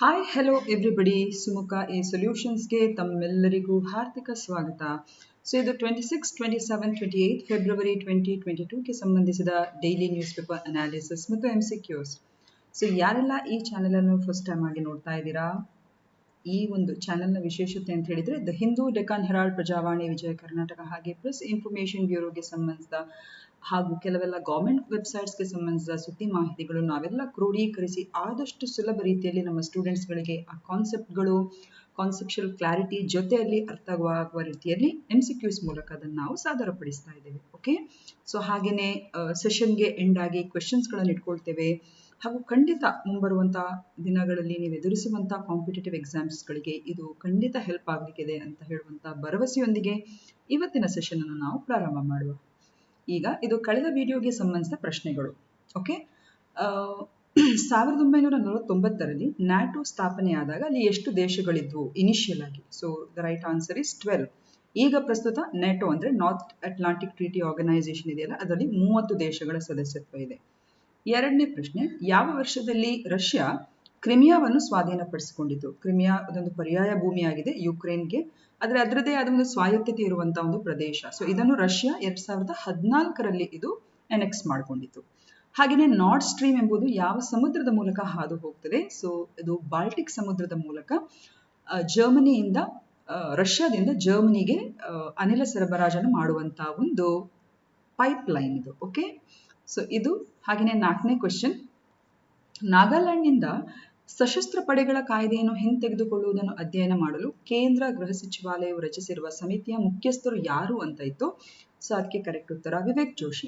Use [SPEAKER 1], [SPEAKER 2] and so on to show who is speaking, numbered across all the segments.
[SPEAKER 1] Hi hello everybody Sumukha A ಸೊಲ್ಯೂಷನ್ಸ್ಗೆ ತಮ್ಮೆಲ್ಲರಿಗೂ ಹಾರ್ದಿಕ ಸ್ವಾಗತ. ಸೊ ಇದು 26, 27, 28 ಫೆಬ್ರವರಿ 2022ಗೆ ಸಂಬಂಧಿಸಿದ ಡೈಲಿ ನ್ಯೂಸ್ ಪೇಪರ್ ಅನಾಲಿಸಿಸ್ ಮತ್ತು MCQs. ಸೊ ಯಾರೆಲ್ಲ ಈ ಚಾನೆಲನ್ನು ಫಸ್ಟ್ ಟೈಮ್ ಆಗಿ ನೋಡ್ತಾ ಇದ್ದೀರಾ, ಈ ಒಂದು ಚಾನೆಲ್ನ ವಿಶೇಷತೆ ಅಂತ ಹೇಳಿದ್ರೆ ದ ಹಿಂದೂ, ಡೆಕ್ಕನ್ ಹೆರಾಲ್ಡ್, ಪ್ರಜಾವಾಣಿ, ವಿಜಯ ಕರ್ನಾಟಕ ಹಾಗೆ ಪ್ರೆಸ್ ಇನ್ಫಾರ್ಮೇಷನ್ ಬ್ಯೂರೋಗೆ ಸಂಬಂಧಿಸಿದ ಹಾಗೂ ಕೆಲವೆಲ್ಲ ಗೌರ್ಮೆಂಟ್ ವೆಬ್ಸೈಟ್ಸ್ಗೆ ಸಂಬಂಧಿಸಿದ ಸುದ್ದಿ ಮಾಹಿತಿಗಳು ನಾವೆಲ್ಲ ಕ್ರೋಢೀಕರಿಸಿ ಆದಷ್ಟು ಸುಲಭ ರೀತಿಯಲ್ಲಿ ನಮ್ಮ ಸ್ಟೂಡೆಂಟ್ಸ್ಗಳಿಗೆ ಆ ಕಾನ್ಸೆಪ್ಟ್ಗಳು, ಕಾನ್ಸೆಪ್ಷುಯಲ್ ಕ್ಲಾರಿಟಿ ಜೊತೆಯಲ್ಲಿ ಅರ್ಥವಾಗುವ ರೀತಿಯಲ್ಲಿ MCQs ಮೂಲಕ ಅದನ್ನು ನಾವು ಸಾದರಪಡಿಸ್ತಾ ಇದ್ದೇವೆ. ಓಕೆ, ಸೊ ಹಾಗೆಯೇ ಸೆಷನ್ಗೆ ಎಂಡ್ ಆಗಿ ಕ್ವೆಶನ್ಸ್ಗಳನ್ನು ಇಟ್ಕೊಳ್ತೇವೆ ಹಾಗೂ ಖಂಡಿತ ಮುಂಬರುವಂತಹ ದಿನಗಳಲ್ಲಿ ನೀವು ಎದುರಿಸುವಂತಹ ಕಾಂಪಿಟೇಟಿವ್ ಎಕ್ಸಾಮ್ಸ್ಗಳಿಗೆ ಇದು ಖಂಡಿತ ಹೆಲ್ಪ್ ಆಗಲಿಕ್ಕಿದೆ ಅಂತ ಹೇಳುವಂಥ ಭರವಸೆಯೊಂದಿಗೆ ಇವತ್ತಿನ ಸೆಷನ್ ಅನ್ನು ನಾವು ಪ್ರಾರಂಭ ಮಾಡುವ. ಈಗ ಇದು ಕಳೆದ ವಿಡಿಯೋಗೆ ಸಂಬಂಧಿಸಿದ ಪ್ರಶ್ನೆಗಳು. ಓಕೆ, 1949ರಲ್ಲಿ ನ್ಯಾಟೋ ಸ್ಥಾಪನೆಯಾದಾಗ ಅಲ್ಲಿ ಎಷ್ಟು ದೇಶಗಳಿದ್ವು ಇನಿಷಿಯಲ್ ಆಗಿ? So the right answer is 12. ಈಗ ಪ್ರಸ್ತುತ ನ್ಯಾಟೋ ಅಂದ್ರೆ ನಾರ್ತ್ ಅಟ್ಲಾಂಟಿಕ್ ಟ್ರೀಟಿ ಆರ್ಗನೈಸೇಷನ್ ಇದೆಯಲ್ಲ, ಅದರಲ್ಲಿ 30 ದೇಶಗಳ ಸದಸ್ಯತ್ವ ಇದೆ. ಎರಡನೇ ಪ್ರಶ್ನೆ, ಯಾವ ವರ್ಷದಲ್ಲಿ ರಷ್ಯಾ ಕ್ರಿಮಿಯಾವನ್ನು ಸ್ವಾಧೀನಪಡಿಸಿಕೊಂಡಿತು? ಕ್ರಿಮಿಯಾ ಅದೊಂದು ಪರ್ಯಾಯ ಭೂಮಿಯಾಗಿದೆ ಯುಕ್ರೇನ್ಗೆ, ಆದರೆ ಅದರದೇ ಆದ ಒಂದು ಸ್ವಾಯತ್ತತೆ ಇರುವಂತಹ ಒಂದು ಪ್ರದೇಶ. ಸೊ ಇದನ್ನು ರಷ್ಯಾ 2014ರಲ್ಲಿ ಇದು ಎನೆಕ್ಸ್ ಮಾಡಿಕೊಂಡಿತು. ಹಾಗೆಯೇ ನಾರ್ಡ್ ಸ್ಟ್ರೀಮ್ ಎಂಬುದು ಯಾವ ಸಮುದ್ರದ ಮೂಲಕ ಹಾದು ಹೋಗ್ತದೆ? ಸೊ ಇದು ಬಾಲ್ಟಿಕ್ ಸಮುದ್ರದ ಮೂಲಕ ಜರ್ಮನಿಯಿಂದ ರಷ್ಯಾದಿಂದ ಜರ್ಮನಿಗೆ ಅನಿಲ ಸರಬರಾಜನ್ನು ಮಾಡುವಂತಹ ಒಂದು ಪೈಪ್ ಲೈನ್ ಇದು. ಓಕೆ, ಸೊ ಇದು. ಹಾಗೆಯೇ ನಾಲ್ಕನೇ ಕ್ವೆಶ್ಚನ್, ನಾಗಾಲ್ಯಾಂಡ್ನಿಂದ ಸಶಸ್ತ್ರ ಪಡೆಗಳ ಕಾಯ್ದೆಯನ್ನು ಹಿಂತೆಗೆದುಕೊಳ್ಳುವುದನ್ನು ಅಧ್ಯಯನ ಮಾಡಲು ಕೇಂದ್ರ ಗೃಹ ಸಚಿವಾಲಯವು ರಚಿಸಿರುವ ಸಮಿತಿಯ ಮುಖ್ಯಸ್ಥರು ಯಾರು ಅಂತ ಇತ್ತು. ಸೊ ಅದಕ್ಕೆ ಕರೆಕ್ಟ್ ಉತ್ತರ ವಿವೇಕ್ ಜೋಶಿ.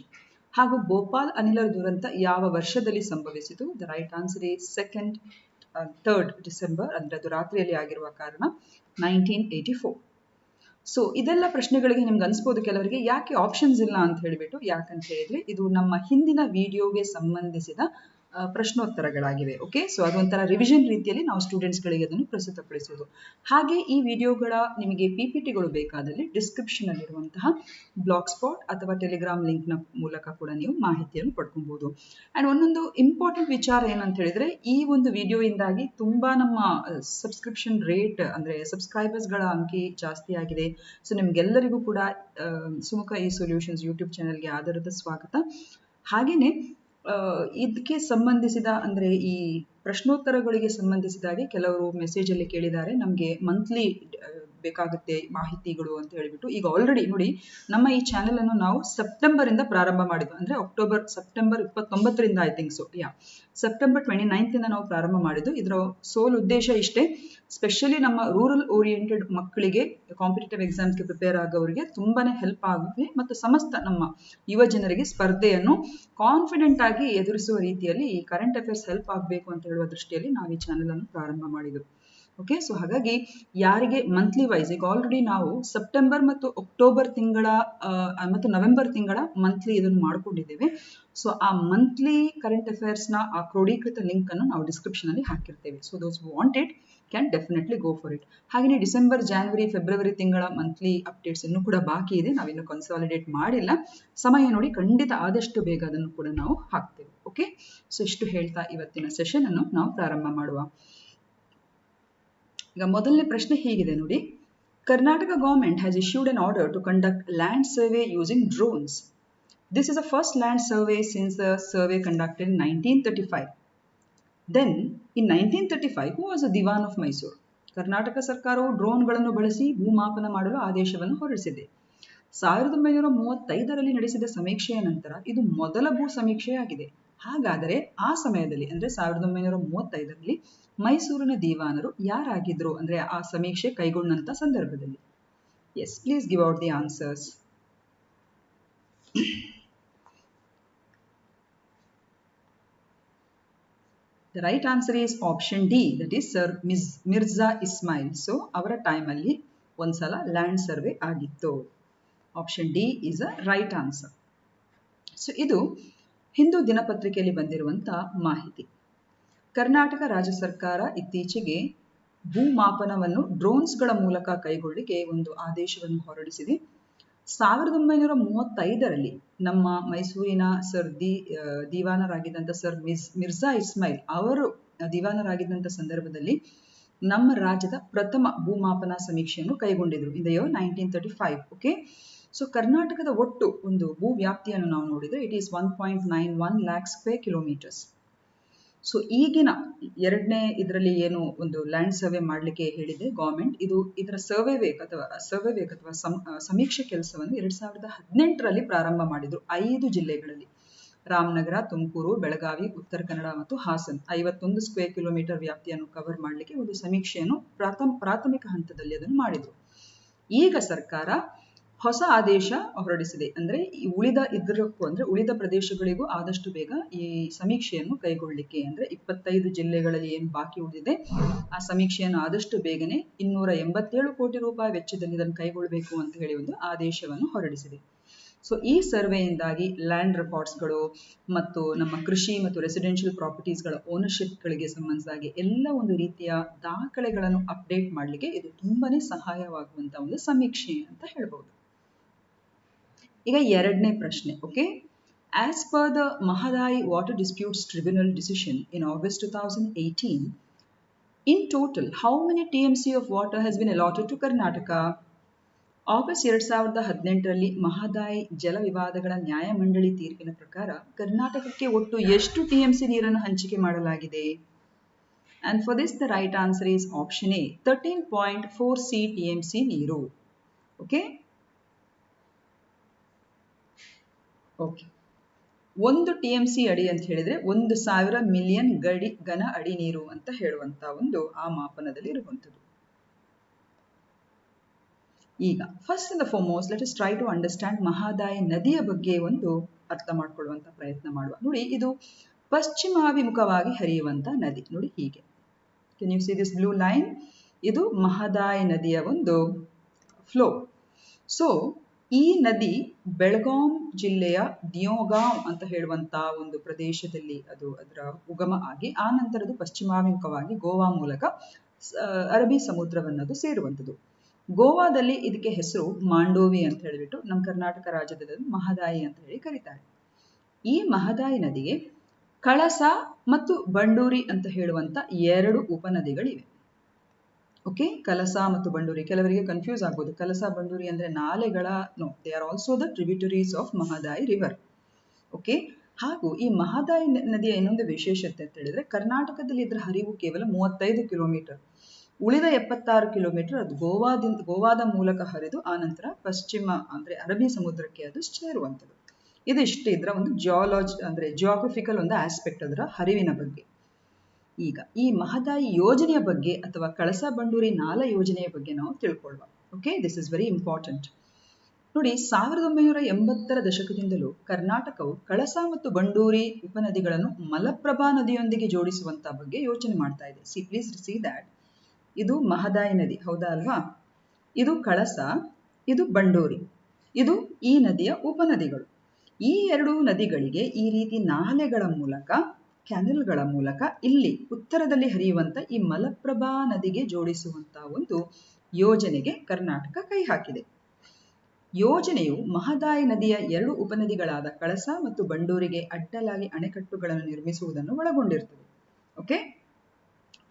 [SPEAKER 1] ಹಾಗೂ ಭೋಪಾಲ್ ಅನಿಲ ದುರಂತ ಯಾವ ವರ್ಷದಲ್ಲಿ ಸಂಭವಿಸಿತು? The right answer is 3rd December, ಅಂದ್ರೆ ಅದು ರಾತ್ರಿಯಲ್ಲಿ ಆಗಿರುವ ಕಾರಣ 1984. ಸೊ ಇದೆಲ್ಲ ಪ್ರಶ್ನೆಗಳಿಗೆ ನಿಮ್ಗೆ ಅನ್ಸ್ಬೋದು ಕೆಲವರಿಗೆ ಯಾಕೆ ಆಪ್ಷನ್ಸ್ ಇಲ್ಲ ಅಂತ ಹೇಳಿಬಿಟ್ಟು. ಯಾಕಂತ ಹೇಳಿದ್ರೆ ಇದು ನಮ್ಮ ಹಿಂದಿನ ವಿಡಿಯೋಗೆ ಸಂಬಂಧಿಸಿದ ಪ್ರಶ್ನೋತ್ತರಗಳಾಗಿವೆ. ಓಕೆ, ಸೊ ಅದೊಂಥರ ರಿವಿಷನ್ ರೀತಿಯಲ್ಲಿ ನಾವು ಸ್ಟೂಡೆಂಟ್ಸ್ಗಳಿಗೆ ಅದನ್ನು ಪ್ರಸ್ತುತಪಡಿಸೋದು. ಹಾಗೆ ಈ ವಿಡಿಯೋಗಳ ನಿಮಗೆ PPTಗಳು ಬೇಕಾದಲ್ಲಿ ಡಿಸ್ಕ್ರಿಪ್ಷನ್ ಅಲ್ಲಿರುವಂತಹ ಬ್ಲಾಗ್ ಸ್ಪಾಟ್ ಅಥವಾ ಟೆಲಿಗ್ರಾಮ್ ಲಿಂಕ್ನ ಮೂಲಕ ಕೂಡ ನೀವು ಮಾಹಿತಿಯನ್ನು ಪಡ್ಕೊಬಹುದು. ಅಂಡ್ ಒಂದೊಂದು ಇಂಪಾರ್ಟೆಂಟ್ ವಿಚಾರ ಏನಂತ ಹೇಳಿದ್ರೆ, ಈ ಒಂದು ವಿಡಿಯೋಯಿಂದಾಗಿ ತುಂಬಾ ನಮ್ಮ ಸಬ್ಸ್ಕ್ರಿಪ್ಷನ್ ರೇಟ್ ಅಂದ್ರೆ ಸಬ್ಸ್ಕ್ರೈಬರ್ಸ್ಗಳ ಅಂಕಿ ಜಾಸ್ತಿ ಆಗಿದೆ. ಸೊ ನಿಮ್ಗೆಲ್ಲರಿಗೂ ಕೂಡ ಸುಮುಖ ಇ ಸೊಲ್ಯೂಷನ್ಸ್ ಯೂಟ್ಯೂಬ್ ಚಾನೆಲ್ಗೆ ಆಧಾರದ ಸ್ವಾಗತ. ಹಾಗೇನೆ ಇದಕ್ಕೆ ಸಂಬಂಧಿಸಿದ ಅಂದ್ರೆ ಈ ಪ್ರಶ್ನೋತ್ತರಗಳಿಗೆ ಸಂಬಂಧಿಸಿದಾಗೆ ಕೆಲವರು ಮೆಸೇಜ್ ಅಲ್ಲಿ ಕೇಳಿದ್ದಾರೆ, ನಮಗೆ ಮಂತ್ಲಿ ಬೇಕಾಗುತ್ತೆ ಮಾಹಿತಿಗಳು ಅಂತ ಹೇಳಿಬಿಟ್ಟು. ಈಗ ಆಲ್ರೆಡಿ ನೋಡಿ, ನಮ್ಮ ಈ ಚಾನೆಲ್ ಅನ್ನು ನಾವು ಸೆಪ್ಟೆಂಬರ್ ಇಂದ ಪ್ರಾರಂಭ ಮಾಡಿದ್ವಿ, ಅಂದ್ರೆ ಸೆಪ್ಟೆಂಬರ್ 29ರಿಂದ ಐ ಥಿಂಕ್ ಸೊ ಸೆಪ್ಟೆಂಬರ್ 29 ಇಂದ ನಾವು ಪ್ರಾರಂಭ ಮಾಡಿದ್ದು. ಇದರ ಸೋಲ್ ಉದ್ದೇಶ ಇಷ್ಟೇ, ಸ್ಪೆಷಲಿ ನಮ್ಮ ರೂರಲ್ ಓರಿಯೆಂಟೆಡ್ ಮಕ್ಕಳಿಗೆ ಕಾಂಪಿಟೇಟಿವ್ ಎಕ್ಸಾಮ್ಸ್ಗೆ ಪ್ರಿಪೇರ್ ಆಗೋರಿಗೆ ತುಂಬಾನೇ ಹೆಲ್ಪ್ ಆಗುತ್ತೆ ಮತ್ತು ಸಮಸ್ತ ನಮ್ಮ ಯುವ ಜನರಿಗೆ ಸ್ಪರ್ಧೆಯನ್ನು ಕಾನ್ಫಿಡೆಂಟ್ ಆಗಿ ಎದುರಿಸುವ ರೀತಿಯಲ್ಲಿ ಈ ಕರೆಂಟ್ ಅಫೇರ್ಸ್ ಹೆಲ್ಪ್ ಆಗಬೇಕು ಅಂತ ಹೇಳುವ ದೃಷ್ಟಿಯಲ್ಲಿ ನಾವು ಈ ಚಾನೆಲ್ ಅನ್ನು ಪ್ರಾರಂಭ ಮಾಡಿದ್ವಿ. ಓಕೆ, ಸೊ ಹಾಗಾಗಿ ಯಾರಿಗೆ ಮಂತ್ಲಿ ವೈಸ್ ಈಗ ಆಲ್ರೆಡಿ ನಾವು ಸೆಪ್ಟೆಂಬರ್ ಮತ್ತು ಅಕ್ಟೋಬರ್ ತಿಂಗಳ ಮತ್ತು ನವೆಂಬರ್ ತಿಂಗಳ ಮಂತ್ಲಿ ಇದನ್ನು ಮಾಡ್ಕೊಂಡಿದ್ದೇವೆ. ಸೊ ಆ ಮಂತ್ಲಿ ಕರೆಂಟ್ ಅಫೇರ್ಸ್ನ ಆ ಕ್ರೋಢೀಕೃತ ಲಿಂಕ್ ಅನ್ನು ನಾವು ಡಿಸ್ಕ್ರಿಪ್ಷನ್ ಅಲ್ಲಿ ಹಾಕಿರ್ತೇವೆ. So those want it can definitely go for it. ಹಾಗೆಯೇ ಡಿಸೆಂಬರ್, ಜಾನ್ವರಿ, ಫೆಬ್ರವರಿ ತಿಂಗಳ ಮಂತ್ಲಿ ಅಪ್ಡೇಟ್ಸ್ ಇನ್ನೂ ಕೂಡ ಬಾಕಿ ಇದೆ, ನಾವಿನ್ನು ಕನ್ಸಾಲಿಡೇಟ್ ಮಾಡಿಲ್ಲ. ಸಮಯ ನೋಡಿ ಖಂಡಿತ ಆದಷ್ಟು ಬೇಗ ಅದನ್ನು ಕೂಡ ನಾವು ಹಾಕ್ತೇವೆ. ಓಕೆ, ಸೊ ಇಷ್ಟು ಹೇಳ್ತಾ ಇವತ್ತಿನ ಸೆಷನ್ ಅನ್ನು ನಾವು ಪ್ರಾರಂಭ ಮಾಡುವ. ಈಗ ಮೊದಲನೇ ಪ್ರಶ್ನೆ ಹೀಗಿದೆ ನೋಡಿ, Karnataka government has issued an order to conduct land survey using drones. This is the first land survey since the survey conducted in 1935. Then in 1935 who was the Diwan of Mysore? Karnataka ಸರ್ಕಾರವು ಡ್ರೋನ್ಗಳನ್ನು ಬಳಸಿ ಭೂಮಾಪನ ಮಾಡಲು ಆದೇಶವನ್ನು ಹೊರಡಿಸಿದೆ. 1935ರಲ್ಲಿ ನಡೆಸಿದ ಸಮೀಕ್ಷೆಯ ನಂತರ ಇದು ಮೊದಲ ಭೂ ಸಮೀಕ್ಷೆಯಾಗಿದೆ. ಹಾಗಾದರೆ ಆ ಸಮಯದಲ್ಲಿ ಅಂದ್ರೆ 1935ರಲ್ಲಿ ಮೈಸೂರಿನ ದಿವಾನರು ಯಾರಾಗಿದ್ರು ಅಂದ್ರೆ ಆ ಸಮೀಕ್ಷೆ ಕೈಗೊಂಡಂತ ಸಂದರ್ಭದಲ್ಲಿ? Yes, please give out the answers. The right answer is option D, that is Sir Mirza Ismail. So ಅವರ ಟೈಮ್ ಅಲ್ಲಿ ಒಂದ್ಸಲ ಲ್ಯಾಂಡ್ ಸರ್ವೆ ಆಗಿತ್ತು. Option D is a right answer. So ಇದು ಹಿಂದೂ ದಿನಪತ್ರಿಕೆಯಲ್ಲಿ ಬಂದಿರುವಂತಹ ಮಾಹಿತಿ. ಕರ್ನಾಟಕ ರಾಜ್ಯ ಸರ್ಕಾರ ಇತ್ತೀಚೆಗೆ ಭೂಮಾಪನವನ್ನು ಡ್ರೋನ್ಸ್ಗಳ ಮೂಲಕ ಕೈಗೊಳ್ಳಿಕ್ಕೆ ಒಂದು ಆದೇಶವನ್ನು ಹೊರಡಿಸಿದೆ. 1935ರಲ್ಲಿ ನಮ್ಮ ಮೈಸೂರಿನ ಸರ್ ದಿವಾನರಾಗಿದ್ದಂಥ ಸರ್ ಮಿರ್ಜಾ ಇಸ್ಮಾಯಿಲ್ ಅವರು ದಿವಾನರಾಗಿದ್ದಂಥ ಸಂದರ್ಭದಲ್ಲಿ ನಮ್ಮ ರಾಜ್ಯದ ಪ್ರಥಮ ಭೂಮಾಪನ ಸಮೀಕ್ಷೆಯನ್ನು ಕೈಗೊಂಡಿದ್ರು in the year 1935. Okay, so ಕರ್ನಾಟಕದ ಒಟ್ಟು ಒಂದು ಭೂ ವ್ಯಾಪ್ತಿಯನ್ನು ನಾವು ನೋಡಿದ್ರೆ it is 1.91 lakh square kilometers. So ಈಗಿನ ಎರಡನೇ ಇದರಲ್ಲಿ ಏನು ಒಂದು ಲ್ಯಾಂಡ್ ಸರ್ವೆ ಮಾಡಲಿಕ್ಕೆ ಹೇಳಿದೆ ಗೌರ್ಮೆಂಟ್, ಇದರ ಸರ್ವೆ ವೇಕ್ ಅಥವಾ ಸಮೀಕ್ಷೆ ಕೆಲಸವನ್ನು 2018ರಲ್ಲಿ ಪ್ರಾರಂಭ ಮಾಡಿದ್ರು 5 ಜಿಲ್ಲೆಗಳಲ್ಲಿ: ರಾಮನಗರ, ತುಮಕೂರು, ಬೆಳಗಾವಿ, ಉತ್ತರ ಕನ್ನಡ ಮತ್ತು ಹಾಸನ್. 51 ಸ್ಕ್ವೇರ್ ಕಿಲೋಮೀಟರ್ ವ್ಯಾಪ್ತಿಯನ್ನು ಕವರ್ ಮಾಡಲಿಕ್ಕೆ ಒಂದು ಸಮೀಕ್ಷೆಯನ್ನು ಪ್ರಾಥಮಿಕ ಹಂತದಲ್ಲಿ ಅದನ್ನು ಮಾಡಿದ್ರು. ಈಗ ಸರ್ಕಾರ ಹೊಸ ಆದೇಶ ಹೊರಡಿಸಿದೆ. ಅಂದ್ರೆ ಉಳಿದ ಪ್ರದೇಶಗಳಿಗೂ ಆದಷ್ಟು ಬೇಗ ಈ ಸಮೀಕ್ಷೆಯನ್ನು ಕೈಗೊಳ್ಳಲಿಕ್ಕೆ, ಅಂದ್ರೆ 25 ಜಿಲ್ಲೆಗಳಲ್ಲಿ ಏನು ಬಾಕಿ ಉಳಿದಿದೆ ಆ ಸಮೀಕ್ಷೆಯನ್ನು ಆದಷ್ಟು ಬೇಗನೆ 287 ಕೋಟಿ ರೂಪಾಯಿ ವೆಚ್ಚದಲ್ಲಿ ಇದನ್ನು ಕೈಗೊಳ್ಳಬೇಕು ಅಂತ ಹೇಳಿ ಒಂದು ಆದೇಶವನ್ನು ಹೊರಡಿಸಿದೆ. ಸೊ ಈ ಸರ್ವೆಯಿಂದಾಗಿ ಲ್ಯಾಂಡ್ ರೆಕಾರ್ಡ್ಸ್ಗಳು ಮತ್ತು ನಮ್ಮ ಕೃಷಿ ಮತ್ತು ರೆಸಿಡೆನ್ಷಿಯಲ್ ಪ್ರಾಪರ್ಟೀಸ್ಗಳ ಓನರ್ಶಿಪ್ಗಳಿಗೆ ಸಂಬಂಧಿಸಿದಾಗಿ ಎಲ್ಲ ಒಂದು ರೀತಿಯ ದಾಖಲೆಗಳನ್ನು ಅಪ್ಡೇಟ್ ಮಾಡಲಿಕ್ಕೆ ಇದು ತುಂಬಾನೇ ಸಹಾಯವಾಗುವಂತ ಒಂದು ಸಮೀಕ್ಷೆ ಅಂತ ಹೇಳ್ಬೋದು. ಈಗ ಎರಡನೇ ಪ್ರಶ್ನೆ. Okay, as per the Mahadayi water disputes tribunal decision in August 2018, in total how many TMC of water has been allotted to Karnataka? August 2018ರಲ್ಲಿ ಮಹದಾಯಿ ಜಲ ವಿವಾದಗಳ ನ್ಯಾಯಮಂಡಳಿ ತೀರ್ಪಿನ ಪ್ರಕಾರ ಕರ್ನಾಟಕಕ್ಕೆ ಒಟ್ಟು ಎಷ್ಟು TMC ನೀರನ್ನು ಹಂಚಿಕೆ ಮಾಡಲಾಗಿದೆ? And for this the right answer is option A, 13.4 TMC ನೀರು. ಓಕೆ, 1 TMC ಅಡಿ ಅಂತ ಹೇಳಿದ್ರೆ 1,000 ಮಿಲಿಯನ್ ಘನ ಅಡಿ ನೀರು ಅಂತ ಹೇಳುವಂತ ಒಂದು ಆ ಮಾಪನದಲ್ಲಿ ಇರುವಂಥದ್ದು. ಈಗ first and foremost let us try to understand Mahadayi ನದಿಯ ಬಗ್ಗೆ ಒಂದು ಅರ್ಥ ಮಾಡ್ಕೊಳ್ಳುವಂತ ಪ್ರಯತ್ನ ಮಾಡುವ. ನೋಡಿ, ಇದು ಪಶ್ಚಿಮಾಭಿಮುಖವಾಗಿ ಹರಿಯುವಂತ ನದಿ. ನೋಡಿ ಹೀಗೆ, can U see this blue line? ಇದು ಮಹದಾಯಿ ನದಿಯ ಒಂದು ಫ್ಲೋ. ಸೊ ಈ ನದಿ ಬೆಳಗಾಂ ಜಿಲ್ಲೆಯ ದಿಯೋಗಾಂವ್ ಅಂತ ಹೇಳುವಂತ ಒಂದು ಪ್ರದೇಶದಲ್ಲಿ ಅದರ ಉಗಮ ಆಗಿ ಆ ನಂತರದು ಪಶ್ಚಿಮಾಭಿಮುಖವಾಗಿ ಗೋವಾ ಮೂಲಕ ಅರಬ್ಬಿ ಸಮುದ್ರವನ್ನದು ಸೇರುವಂಥದ್ದು. ಗೋವಾದಲ್ಲಿ ಇದಕ್ಕೆ ಹೆಸರು ಮಾಂಡೋವಿ ಅಂತ ಹೇಳಿಬಿಟ್ಟು ನಮ್ಮ ಕರ್ನಾಟಕ ರಾಜ್ಯದಲ್ಲಿ ಮಹದಾಯಿ ಅಂತ ಹೇಳಿ ಕರೀತಾರೆ. ಈ ಮಹದಾಯಿ ನದಿಗೆ ಕಳಸ ಮತ್ತು ಬಂಡೂರಿ ಅಂತ ಹೇಳುವಂತ 2 ಉಪನದಿಗಳಿವೆ. ಓಕೆ, ಕಳಸ ಮತ್ತು ಬಂಡೂರಿ ಕೆಲವರಿಗೆ ಕನ್ಫ್ಯೂಸ್ ಆಗ್ಬೋದು. ಕಳಸ ಬಂಡೂರಿ ಅಂದ್ರೆ ನಾಲೆಗಳ they are also the tributaries of Mahadayi river. Okay, ಹಾಗೂ ಈ ಮಹದಾಯಿ ನದಿಯ ಇನ್ನೊಂದು ವಿಶೇಷತೆ ಅಂತ ಹೇಳಿದ್ರೆ ಕರ್ನಾಟಕದಲ್ಲಿ ಇದರ ಹರಿವು ಕೇವಲ 35 ಕಿಲೋಮೀಟರ್. ಉಳಿದ 76 ಕಿಲೋಮೀಟರ್ ಅದು ಗೋವಾದ ಮೂಲಕ ಹರಿದು ಆ ನಂತರ ಪಶ್ಚಿಮ ಅಂದ್ರೆ ಅರಬ್ಬಿ ಸಮುದ್ರಕ್ಕೆ ಅದು ಸೇರುವಂಥದ್ದು. ಇದಿಷ್ಟು ಇದರ ಒಂದು ಜಿಯೋಗ್ರಫಿಕಲ್ ಒಂದು ಆಸ್ಪೆಕ್ಟ್ ಅದರ ಹರಿವಿನ ಬಗ್ಗೆ. ಈಗ ಈ ಮಹದಾಯಿ ಯೋಜನೆಯ ಬಗ್ಗೆ ಅಥವಾ ಕಳಸಾ ಬಂಡೂರಿ ನಾಲಾ ಯೋಜನೆಯ ಬಗ್ಗೆ ನಾವು ತಿಳ್ಕೊಳ್ಳುವ. Okay, this is very important. ನೋಡಿ, 1980ರ ದಶಕದಿಂದಲೂ ಕರ್ನಾಟಕವು ಕಳಸಾ ಮತ್ತು ಬಂಡೂರಿ ಉಪನದಿಗಳನ್ನು ಮಲಪ್ರಭಾ ನದಿಯೊಂದಿಗೆ ಜೋಡಿಸುವಂತ ಬಗ್ಗೆ ಯೋಚನೆ ಮಾಡ್ತಾ ಇದೆ. ಪ್ಲೀಸ್ ಸಿ ದ್ಯಾಟ್ ಇದು ಮಹದಾಯಿ ನದಿ, ಹೌದಾ ಅಲ್ವಾ? ಇದು ಕಳಸ, ಇದು ಬಂಡೂರಿ, ಇದು ಈ ನದಿಯ ಉಪನದಿಗಳು. ಈ 2 ನದಿಗಳಿಗೆ ಈ ರೀತಿ ನಾಲೆಗಳ ಮೂಲಕ, ಕ್ಯಾನೆಲ್ಗಳ ಮೂಲಕ ಇಲ್ಲಿ ಉತ್ತರದಲ್ಲಿ ಹರಿಯುವಂತ ಈ ಮಲಪ್ರಭಾ ನದಿಗೆ ಜೋಡಿಸುವಂತ ಒಂದು ಯೋಜನೆಗೆ ಕರ್ನಾಟಕ ಕೈ ಹಾಕಿದೆ. ಯೋಜನೆಯು ಮಹದಾಯಿ ನದಿಯ 2 ಉಪನದಿಗಳಾದ ಕಳಸ ಮತ್ತು ಬಂಡೂರಿಗೆ ಅಡ್ಡಲಾಗಿ ಅಣೆಕಟ್ಟುಗಳನ್ನು ನಿರ್ಮಿಸುವುದನ್ನು ಒಳಗೊಂಡಿರುತ್ತದೆ. ಓಕೆ,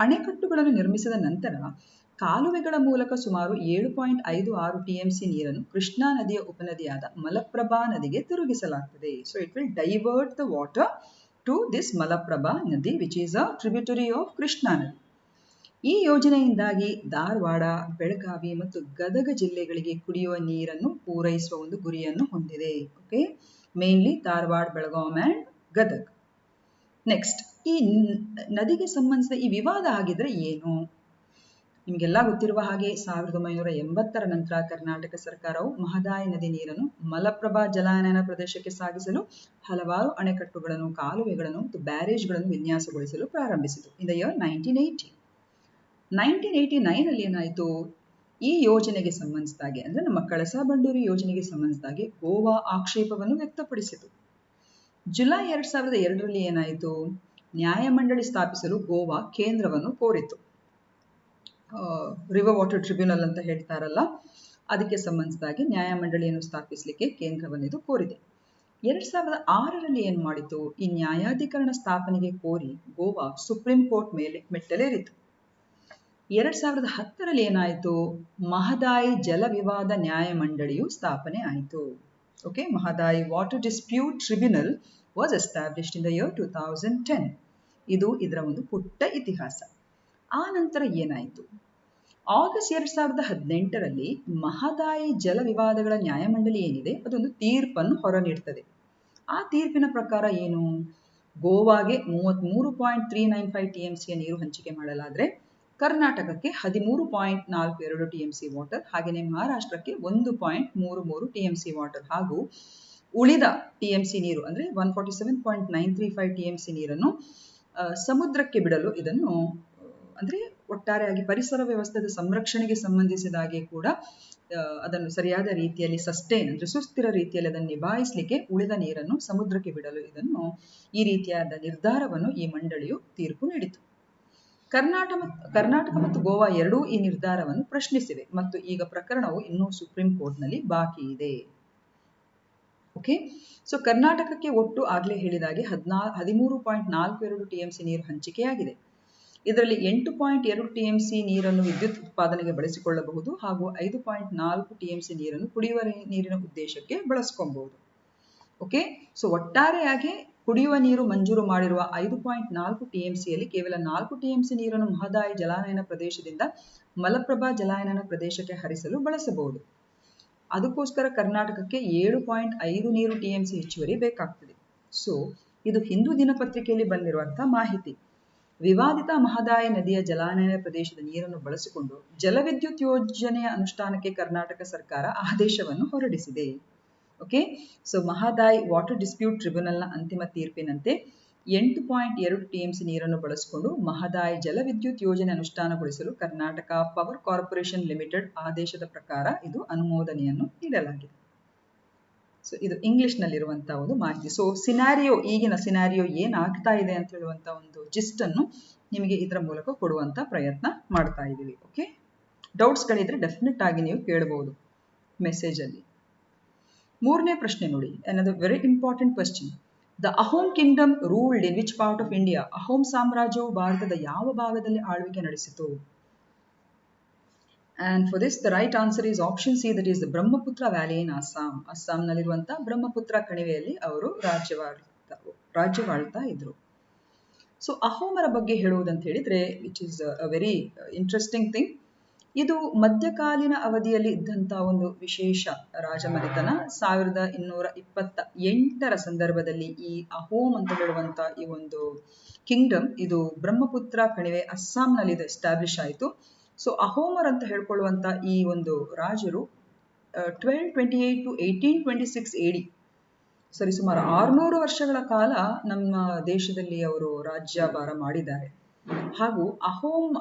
[SPEAKER 1] ಅಣೆಕಟ್ಟುಗಳನ್ನು ನಿರ್ಮಿಸಿದ ನಂತರ ಕಾಲುವೆಗಳ ಮೂಲಕ ಸುಮಾರು 7.56 TMC ನೀರನ್ನು ಕೃಷ್ಣಾ ನದಿಯ ಉಪನದಿಯಾದ ಮಲಪ್ರಭಾ ನದಿಗೆ ತಿರುಗಿಸಲಾಗುತ್ತದೆ. So it will divert the water to this Malaprabha ನದಿ which is a tributary of Krishna ನದಿ. ಈ ಯೋಜನೆಯಿಂದಾಗಿ ಧಾರವಾಡ, ಬೆಳಗಾವಿ ಮತ್ತು ಗದಗ ಜಿಲ್ಲೆಗಳಿಗೆ ಕುಡಿಯುವ ನೀರನ್ನು ಪೂರೈಸುವ ಒಂದು ಗುರಿಯನ್ನು ಹೊಂದಿದೆ. Okay, mainly Dharwad, Belgaum and Gadag. Next, ಈ ನದಿಗೆ ಸಂಬಂಧಿಸಿದ ಈ ವಿವಾದ ಆಗಿದ್ರೆ ಏನು? ನಿಮಗೆಲ್ಲ ಗೊತ್ತಿರುವ ಹಾಗೆ 1980ರ ನಂತರ ಕರ್ನಾಟಕ ಸರ್ಕಾರವು ಮಹದಾಯಿ ನದಿ ನೀರನ್ನು ಮಲಪ್ರಭಾ ಜಲಾನಯನ ಪ್ರದೇಶಕ್ಕೆ ಸಾಗಿಸಲು ಹಲವಾರು ಅಣೆಕಟ್ಟುಗಳನ್ನು, ಕಾಲುವೆಗಳನ್ನು ಮತ್ತು ಬ್ಯಾರೇಜ್ಗಳನ್ನು ವಿನ್ಯಾಸಗೊಳಿಸಲು ಪ್ರಾರಂಭಿಸಿತು ಇನ್ ದ ಇಯರ್ 1980. 1989 ಅಲ್ಲಿ ಏನಾಯಿತು? ಈ ಯೋಜನೆಗೆ ಸಂಬಂಧಿಸಿದಾಗೆ ಅಂದ್ರೆ ನಮ್ಮ ಕಳಸಾ ಬಂಡೂರಿ ಯೋಜನೆಗೆ ಸಂಬಂಧಿಸಿದಾಗೆ ಗೋವಾ ಆಕ್ಷೇಪವನ್ನು ವ್ಯಕ್ತಪಡಿಸಿತು. ಜುಲೈ 2002ರಲ್ಲಿ ಏನಾಯಿತು? ನ್ಯಾಯಮಂಡಳಿ ಸ್ಥಾಪಿಸಲು ಗೋವಾ ಕೇಂದ್ರವನ್ನು ಕೋರಿತು. ರಿವರ್ ವಾಟರ್ ಟ್ರಿಬ್ಯುನಲ್ ಅಂತ ಹೇಳ್ತಾರಲ್ಲ, ಅದಕ್ಕೆ ಸಂಬಂಧಿಸಿದಾಗೆ ನ್ಯಾಯಮಂಡಳಿಯನ್ನು ಸ್ಥಾಪಿಸಲಿಕ್ಕೆ ಕೇಂದ್ರವನ್ನು ಇದು ಕೋರಿದೆ. 2006ರಲ್ಲಿ ಏನ್ ಮಾಡಿತು, ಈ ನ್ಯಾಯಾಧಿಕರಣ ಸ್ಥಾಪನೆಗೆ ಕೋರಿ ಗೋವಾ ಸುಪ್ರೀಂ ಕೋರ್ಟ್ ಮೇಲೆ ಮೆಟ್ಟಲೇರಿತು. 2010ರಲ್ಲಿ ಏನಾಯಿತು, ಮಹದಾಯಿ ಜಲ ವಿವಾದ ನ್ಯಾಯಮಂಡಳಿಯು ಸ್ಥಾಪನೆ ಆಯಿತು. Okay, Mahadayi water dispute tribunal was established in the year 2010. ಇದು ಇದರ ಒಂದು ಪುಟ್ಟ ಇತಿಹಾಸ. ಆ ನಂತರ ಏನಾಯಿತು, ಆಗಸ್ಟ್ 2018ರಲ್ಲಿ ಮಹದಾಯಿ ಜಲ ವಿವಾದಗಳ ನ್ಯಾಯಮಂಡಳಿ ಏನಿದೆ ಅದೊಂದು ತೀರ್ಪನ್ನು ಹೊರ ನೀಡ್ತದೆ. ಆ ತೀರ್ಪಿನ ಪ್ರಕಾರ ಏನು, ಗೋವಾಗೆ 33.395 TMCಯ ನೀರು ಹಂಚಿಕೆ ಮಾಡಲಾದರೆ ಕರ್ನಾಟಕಕ್ಕೆ 13.42 TMC ವಾಟರ್, ಹಾಗೆಯೇ ಮಹಾರಾಷ್ಟ್ರಕ್ಕೆ 1.33 TMC ವಾಟರ್ ಹಾಗೂ ಉಳಿದ TMC ನೀರು ಅಂದರೆ 147.935 TMC ನೀರನ್ನು ಸಮುದ್ರಕ್ಕೆ ಬಿಡಲು ಇದನ್ನು ಅಂದರೆ ಒಟ್ಟಾರೆಯಾಗಿ ಪರಿಸರ ವ್ಯವಸ್ಥೆಯ ಸಂರಕ್ಷಣೆಗೆ ಸಂಬಂಧಿಸಿದಾಗೆ ಕೂಡ ಅದನ್ನು ಸರಿಯಾದ ರೀತಿಯಲ್ಲಿ ಸಸ್ಟೈನ್ ಅಂದರೆ ಸುಸ್ಥಿರ ರೀತಿಯಲ್ಲಿ ಅದನ್ನು ನಿಭಾಯಿಸಲಿಕ್ಕೆ ಉಳಿದ ನೀರನ್ನು ಸಮುದ್ರಕ್ಕೆ ಬಿಡಲು ಇದನ್ನು ಈ ರೀತಿಯಾದ ನಿರ್ಧಾರವನ್ನು ಈ ಮಂಡಳಿಯು ತೀರ್ಪು ನೀಡಿತು. ಕರ್ನಾಟಕ ಮತ್ತು ಗೋವಾ ಎರಡೂ ಈ ನಿರ್ಧಾರವನ್ನು ಪ್ರಶ್ನಿಸಿವೆ ಮತ್ತು ಈಗ ಪ್ರಕರಣವು ಇನ್ನೂ ಸುಪ್ರೀಂ ಕೋರ್ಟ್ನಲ್ಲಿ ಬಾಕಿ ಇದೆ. ಓಕೆ, ಸೊ ಕರ್ನಾಟಕಕ್ಕೆ ಒಟ್ಟು ಆಗಲೇ ಹೇಳಿದಾಗೆ 13.42 TMC ನೀರು ಹಂಚಿಕೆಯಾಗಿದೆ. ಇದರಲ್ಲಿ 8.2 TMC ನೀರನ್ನು ವಿದ್ಯುತ್ ಉತ್ಪಾದನೆಗೆ ಬಳಸಿಕೊಳ್ಳಬಹುದು ಹಾಗೂ 5.4 TMC ನೀರನ್ನು ಕುಡಿಯುವ ನೀರಿನ ಉದ್ದೇಶಕ್ಕೆ ಬಳಸ್ಕೊಬಹುದು. ಓಕೆ, ಸೊ ಒಟ್ಟಾರೆಯಾಗಿ ಕುಡಿಯುವ ನೀರು ಮಂಜೂರು ಮಾಡಿರುವ 5.4 TMCಯಲ್ಲಿ ಕೇವಲ 4 TMC ನೀರನ್ನು ಮಹದಾಯಿ ಜಲಾನಯನ ಪ್ರದೇಶದಿಂದ ಮಲಪ್ರಭಾ ಜಲಾನಯನ ಪ್ರದೇಶಕ್ಕೆ ಹರಿಸಲು ಬಳಸಬಹುದು. ಅದಕ್ಕೋಸ್ಕರ ಕರ್ನಾಟಕಕ್ಕೆ 7.5 TMC ಹೆಚ್ಚುವರಿ ಬೇಕಾಗ್ತದೆ. ಸೊ ಇದು ಹಿಂದೂ ದಿನಪತ್ರಿಕೆಯಲ್ಲಿ ಬಂದಿರುವಂತಹ ಮಾಹಿತಿ. ವಿವಾದಿತ ಮಹದಾಯಿ ನದಿಯ ಜಲಾನಯನ ಪ್ರದೇಶದ ನೀರನ್ನು ಬಳಸಿಕೊಂಡು ಜಲವಿದ್ಯುತ್ ಯೋಜನೆಯ ಅನುಷ್ಠಾನಕ್ಕೆ ಕರ್ನಾಟಕ ಸರ್ಕಾರ ಆದೇಶವನ್ನು ಹೊರಡಿಸಿದೆ. Okay, so Mahadayi water dispute ಟ್ರಿಬ್ಯುನಲ್ನ ಅಂತಿಮ ತೀರ್ಪಿನಂತೆ 8.2 TMC ನೀರನ್ನು ಬಳಸಿಕೊಂಡು ಮಹದಾಯಿ ಜಲವಿದ್ಯುತ್ ಯೋಜನೆ ಅನುಷ್ಠಾನಗೊಳಿಸಲು ಕರ್ನಾಟಕ ಪವರ್ ಕಾರ್ಪೊರೇಷನ್ ಲಿಮಿಟೆಡ್ ಆದೇಶದ ಪ್ರಕಾರ ಇದು ಅನುಮೋದನೆಯನ್ನು ನೀಡಲಾಗಿದೆ. ಸೊ ಇದು ಇಂಗ್ಲಿಷ್ನಲ್ಲಿರುವಂತಹ ಒಂದು ಮಾಹಿತಿ. ಸೊ ಸಿನಾರಿಯೋ, ಈಗಿನ ಸಿನಾರಿಯೋ ಏನಾಗ್ತಾ ಇದೆ ಅಂತ ಹೇಳುವಂತ ಒಂದು ಜಿಸ್ಟ್ ಅನ್ನು ನಿಮಗೆ ಇದರ ಮೂಲಕ ಕೊಡುವಂತ ಪ್ರಯತ್ನ ಮಾಡ್ತಾ ಇದ್ದೀವಿ. ಓಕೆ, ಡೌಟ್ಸ್ಗಳಿದ್ರೆ ಡೆಫಿನೆಟ್ ಆಗಿ ನೀವು ಕೇಳಬಹುದು ಮೆಸೇಜ್ ಅಲ್ಲಿ. ಮೂರನೇ ಪ್ರಶ್ನೆ ನೋಡಿ, another very important question. The Ahom kingdom ruled in which part of India? Ahom ಸಾಮ್ರಾಜ್ಯವು ಭಾರತದ ಯಾವ ಭಾಗದಲ್ಲಿ ಆಳ್ವಿಕೆ ನಡೆಸಿತು? And for this the right answer is option C, that is the Brahmaputra Valley in Assam. ಅಸ್ಸಾಂನಲ್ಲಿರುವಂತಹ Brahmaputra ಕಣಿವೆಯಲ್ಲಿ ಅವರು ರಾಜ್ಯವಾಳ್ತಾ ಇದ್ರು. ಸೊ ಅಹೋಮರ ಬಗ್ಗೆ ಹೇಳುವುದಂತ ಹೇಳಿದ್ರೆ which is a very interesting thing. ಇದು ಮಧ್ಯಕಾಲೀನ ಅವಧಿಯಲ್ಲಿ ಇದ್ದಂತಹ ಒಂದು ವಿಶೇಷ ರಾಜಮನೆತನ. 1228ರ ಸಂದರ್ಭದಲ್ಲಿ ಈ ಅಹೋಮ್ ಅಂತ ಹೇಳುವಂತ ಈ ಒಂದು ಕಿಂಗ್ಡಮ್ ಇದು ಬ್ರಹ್ಮಪುತ್ರ ಕಣಿವೆ ಅಸ್ಸಾಂನಲ್ಲಿ ಇದು ಎಸ್ಟಾಬ್ಲಿಷ್ ಆಯಿತು. ಸೊ ಅಹೋಮರ್ ಅಂತ ಹೇಳ್ಕೊಳ್ಳುವಂತ ಈ ಒಂದು ರಾಜರು 1228 to 1826 AD, ಸರಿಸುಮಾರು 600 ವರ್ಷಗಳ ಕಾಲ ನಮ್ಮ ದೇಶದಲ್ಲಿ ಅವರು ರಾಜ್ಯಭಾರ ಮಾಡಿದ್ದಾರೆ. ಹಾಗೂ ಅಹೋಮ್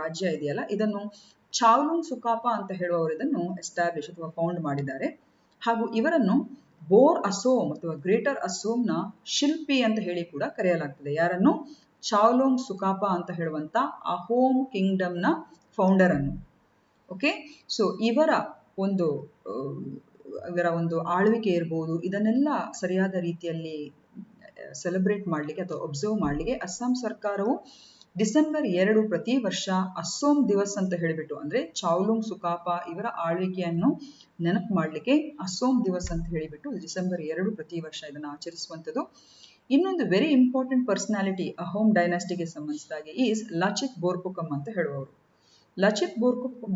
[SPEAKER 1] ರಾಜ್ಯ ಇದೆಯಲ್ಲ, ಇದನ್ನು ಚಾವ್ಲುಂಗ್ ಸುಕಾಪ ಅಂತ ಹೇಳುವವರು ಇದನ್ನು ಎಸ್ಟಾಬ್ಲಿಷ್ ಅಥವಾ ಫೌಂಡ್ ಮಾಡಿದ್ದಾರೆ. ಹಾಗೂ ಇವರನ್ನು ಬೋರ್ ಅಸೋಮ್ ಅಥವಾ ಗ್ರೇಟರ್ ಅಸೋಮ್ನ ಶಿಲ್ಪಿ ಅಂತ ಹೇಳಿ ಕೂಡ ಕರೆಯಲಾಗ್ತದೆ. ಯಾರನ್ನು? ಚಾವ್ಲುಂಗ್ ಸುಕಾಪ ಅಂತ ಹೇಳುವಂತ ಅಹೋಮ್ ಕಿಂಗ್ಡಮ್ನ ಫೌಂಡರ್ ಅನ್ನು. ಓಕೆ, ಸೊ ಇವರ ಒಂದು ಆಳ್ವಿಕೆ ಇರ್ಬೋದು, ಇದನ್ನೆಲ್ಲ ಸರಿಯಾದ ರೀತಿಯಲ್ಲಿ ಸೆಲೆಬ್ರೇಟ್ ಮಾಡಲಿಕ್ಕೆ ಅಥವಾ ಒಬ್ಸರ್ವ್ ಮಾಡಲಿಕ್ಕೆ ಅಸ್ಸಾಂ ಸರ್ಕಾರವು ಡಿಸೆಂಬರ್ 2 ಪ್ರತಿ ವರ್ಷ ಅಸೋಮ್ ದಿವಸ್ ಅಂತ ಹೇಳಿಬಿಟ್ಟು, ಅಂದ್ರೆ ಚಾವ್ಲುಂಗ್ ಸುಕಾಪ ಇವರ ಆಳ್ವಿಕೆಯನ್ನು ನೆನಪು ಮಾಡಲಿಕ್ಕೆ ಅಸೋಮ್ ದಿವಸ್ ಅಂತ ಹೇಳಿಬಿಟ್ಟು ಡಿಸೆಂಬರ್ 2 ಪ್ರತಿ ವರ್ಷ ಇದನ್ನು ಆಚರಿಸುವಂಥದ್ದು. ಇನ್ನೊಂದು ವೆರಿ ಇಂಪಾರ್ಟೆಂಟ್ ಪರ್ಸನಾಲಿಟಿ ಅಹೋಮ್ ಡೈನಾಸ್ಟಿಗೆ ಸಂಬಂಧಿಸಿದಾಗೆ ಈಸ್ ಲಚಿತ್ ಬೋರ್ಫುಕಮ್ ಅಂತ ಹೇಳುವವರು. ಲಚಿತ್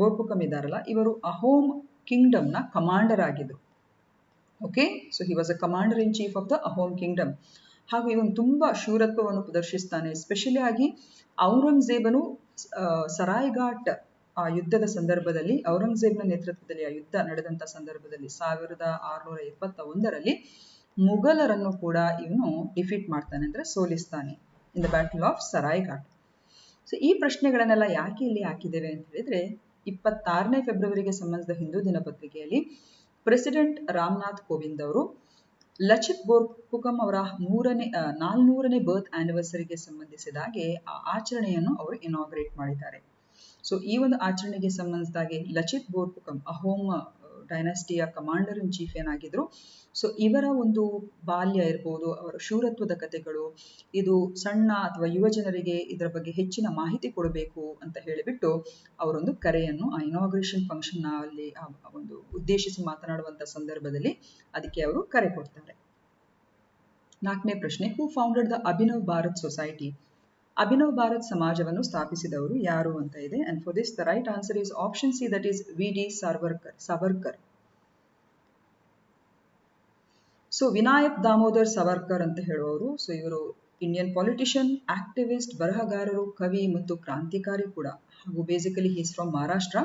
[SPEAKER 1] ಬೋರ್ಫುಕಮ್ ಇದಾರಲ್ಲ, ಇವರು ಅಹೋಮ್ ಕಿಂಗ್ಡಮ್ನ ಕಮಾಂಡರ್ ಆಗಿದ್ರು. Okay, so he was a commander in chief of the Ahom kingdom. ಹಾಗೂ ಇವನು ತುಂಬಾ ಶೂರತ್ವವನ್ನು ಪ್ರದರ್ಶಿಸ್ತಾನೆ. ಸ್ಪೆಷಲಿ ಆಗಿ ಔರಂಗಜೇಬನು ಸರಾಯ್ಘಾಟ್ ಆ ಯುದ್ಧದ ಸಂದರ್ಭದಲ್ಲಿ, ಔರಂಗಜೇಬ್ನ ನೇತೃತ್ವದಲ್ಲಿ ಆ ಯುದ್ಧ ನಡೆದಂತ ಸಂದರ್ಭದಲ್ಲಿ 1621ರಲ್ಲಿ ಮುಘಲರನ್ನು ಕೂಡ ಇವನು ಡಿಫೀಟ್ ಮಾಡ್ತಾನೆ, ಅಂದ್ರೆ ಸೋಲಿಸ್ತಾನೆ in the battle of Saraighat. So ಈ ಪ್ರಶ್ನೆಗಳನ್ನೆಲ್ಲ ಯಾಕೆ ಇಲ್ಲಿ ಹಾಕಿದ್ದೇವೆ ಅಂತ ಹೇಳಿದ್ರೆ, 26ನೇ ಫೆಬ್ರವರಿಗೆ ಸಂಬಂಧಿಸಿದ ಹಿಂದೂ ದಿನಪತ್ರಿಕೆಯಲ್ಲಿ ಪ್ರೆಸಿಡೆಂಟ್ ರಾಮನಾಥ್ ಕೋವಿಂದ್ ಅವರು ಲಚಿತ್ ಬೋರ್ಫುಕಮ್ ಅವರ 400ನೇ ಬರ್ತ್ ಆನಿವರ್ಸರಿಗೆ ಸಂಬಂಧಿಸಿದಾಗೆ ಆ ಆಚರಣೆಯನ್ನು ಅವರು ಇನಾಗ್ರೇಟ್ ಮಾಡಿದ್ದಾರೆ. ಸೊ ಈ ಒಂದು ಆಚರಣೆಗೆ ಸಂಬಂಧಿಸಿದಾಗೆ ಲಚಿತ್ ಬೋರ್ಫುಕಮ್ ಅಹೋಮ್ ಡೈನಾಸ್ಟಿಯ ಕಮಾಂಡರ್ ಇನ್ ಚೀಫ್ ಏನಾಗಿದ್ರು. ಸೊ ಇವರ ಒಂದು ಬಾಲ್ಯ ಇರ್ಬೋದು, ಅವರ ಶೂರತ್ವದ ಕಥೆಗಳು, ಇದು ಸಣ್ಣ ಅಥವಾ ಯುವ ಜನರಿಗೆ ಇದರ ಬಗ್ಗೆ ಹೆಚ್ಚಿನ ಮಾಹಿತಿ ಕೊಡಬೇಕು ಅಂತ ಹೇಳಿಬಿಟ್ಟು ಅವರೊಂದು ಕರೆಯನ್ನು ಆ ಇನಾಗ್ರೇಷನ್ ಫಂಕ್ಷನ್ ಅಲ್ಲಿ ಒಂದು ಉದ್ದೇಶಿಸಿ ಮಾತನಾಡುವಂತ ಸಂದರ್ಭದಲ್ಲಿ ಅದಕ್ಕೆ ಅವರು ಕರೆ ಕೊಡ್ತಾರೆ. 4ನೇ ಪ್ರಶ್ನೆ, who founded the Abhinav Bharat society? Abhinav Bharat ಸಮಾಜವನ್ನು ಸ್ಥಾಪಿಸಿದವರು ಯಾರು ಅಂತ ಇದೆ. And for this the right answer is option C, that is V D. Savarkar. So Vinayak Damodar Savarkar ಅಂತ ಹೇಳುವವರು, ಸೊ ಇವರು ಇಂಡಿಯನ್ ಪೊಲಿಟಿಷಿಯನ್, ಆಕ್ಟಿವಿಸ್ಟ್, ಬರಹಗಾರರು, ಕವಿ ಮತ್ತು ಕ್ರಾಂತಿಕಾರಿ ಕೂಡ, ಹಾಗೂ basically he's from Maharashtra.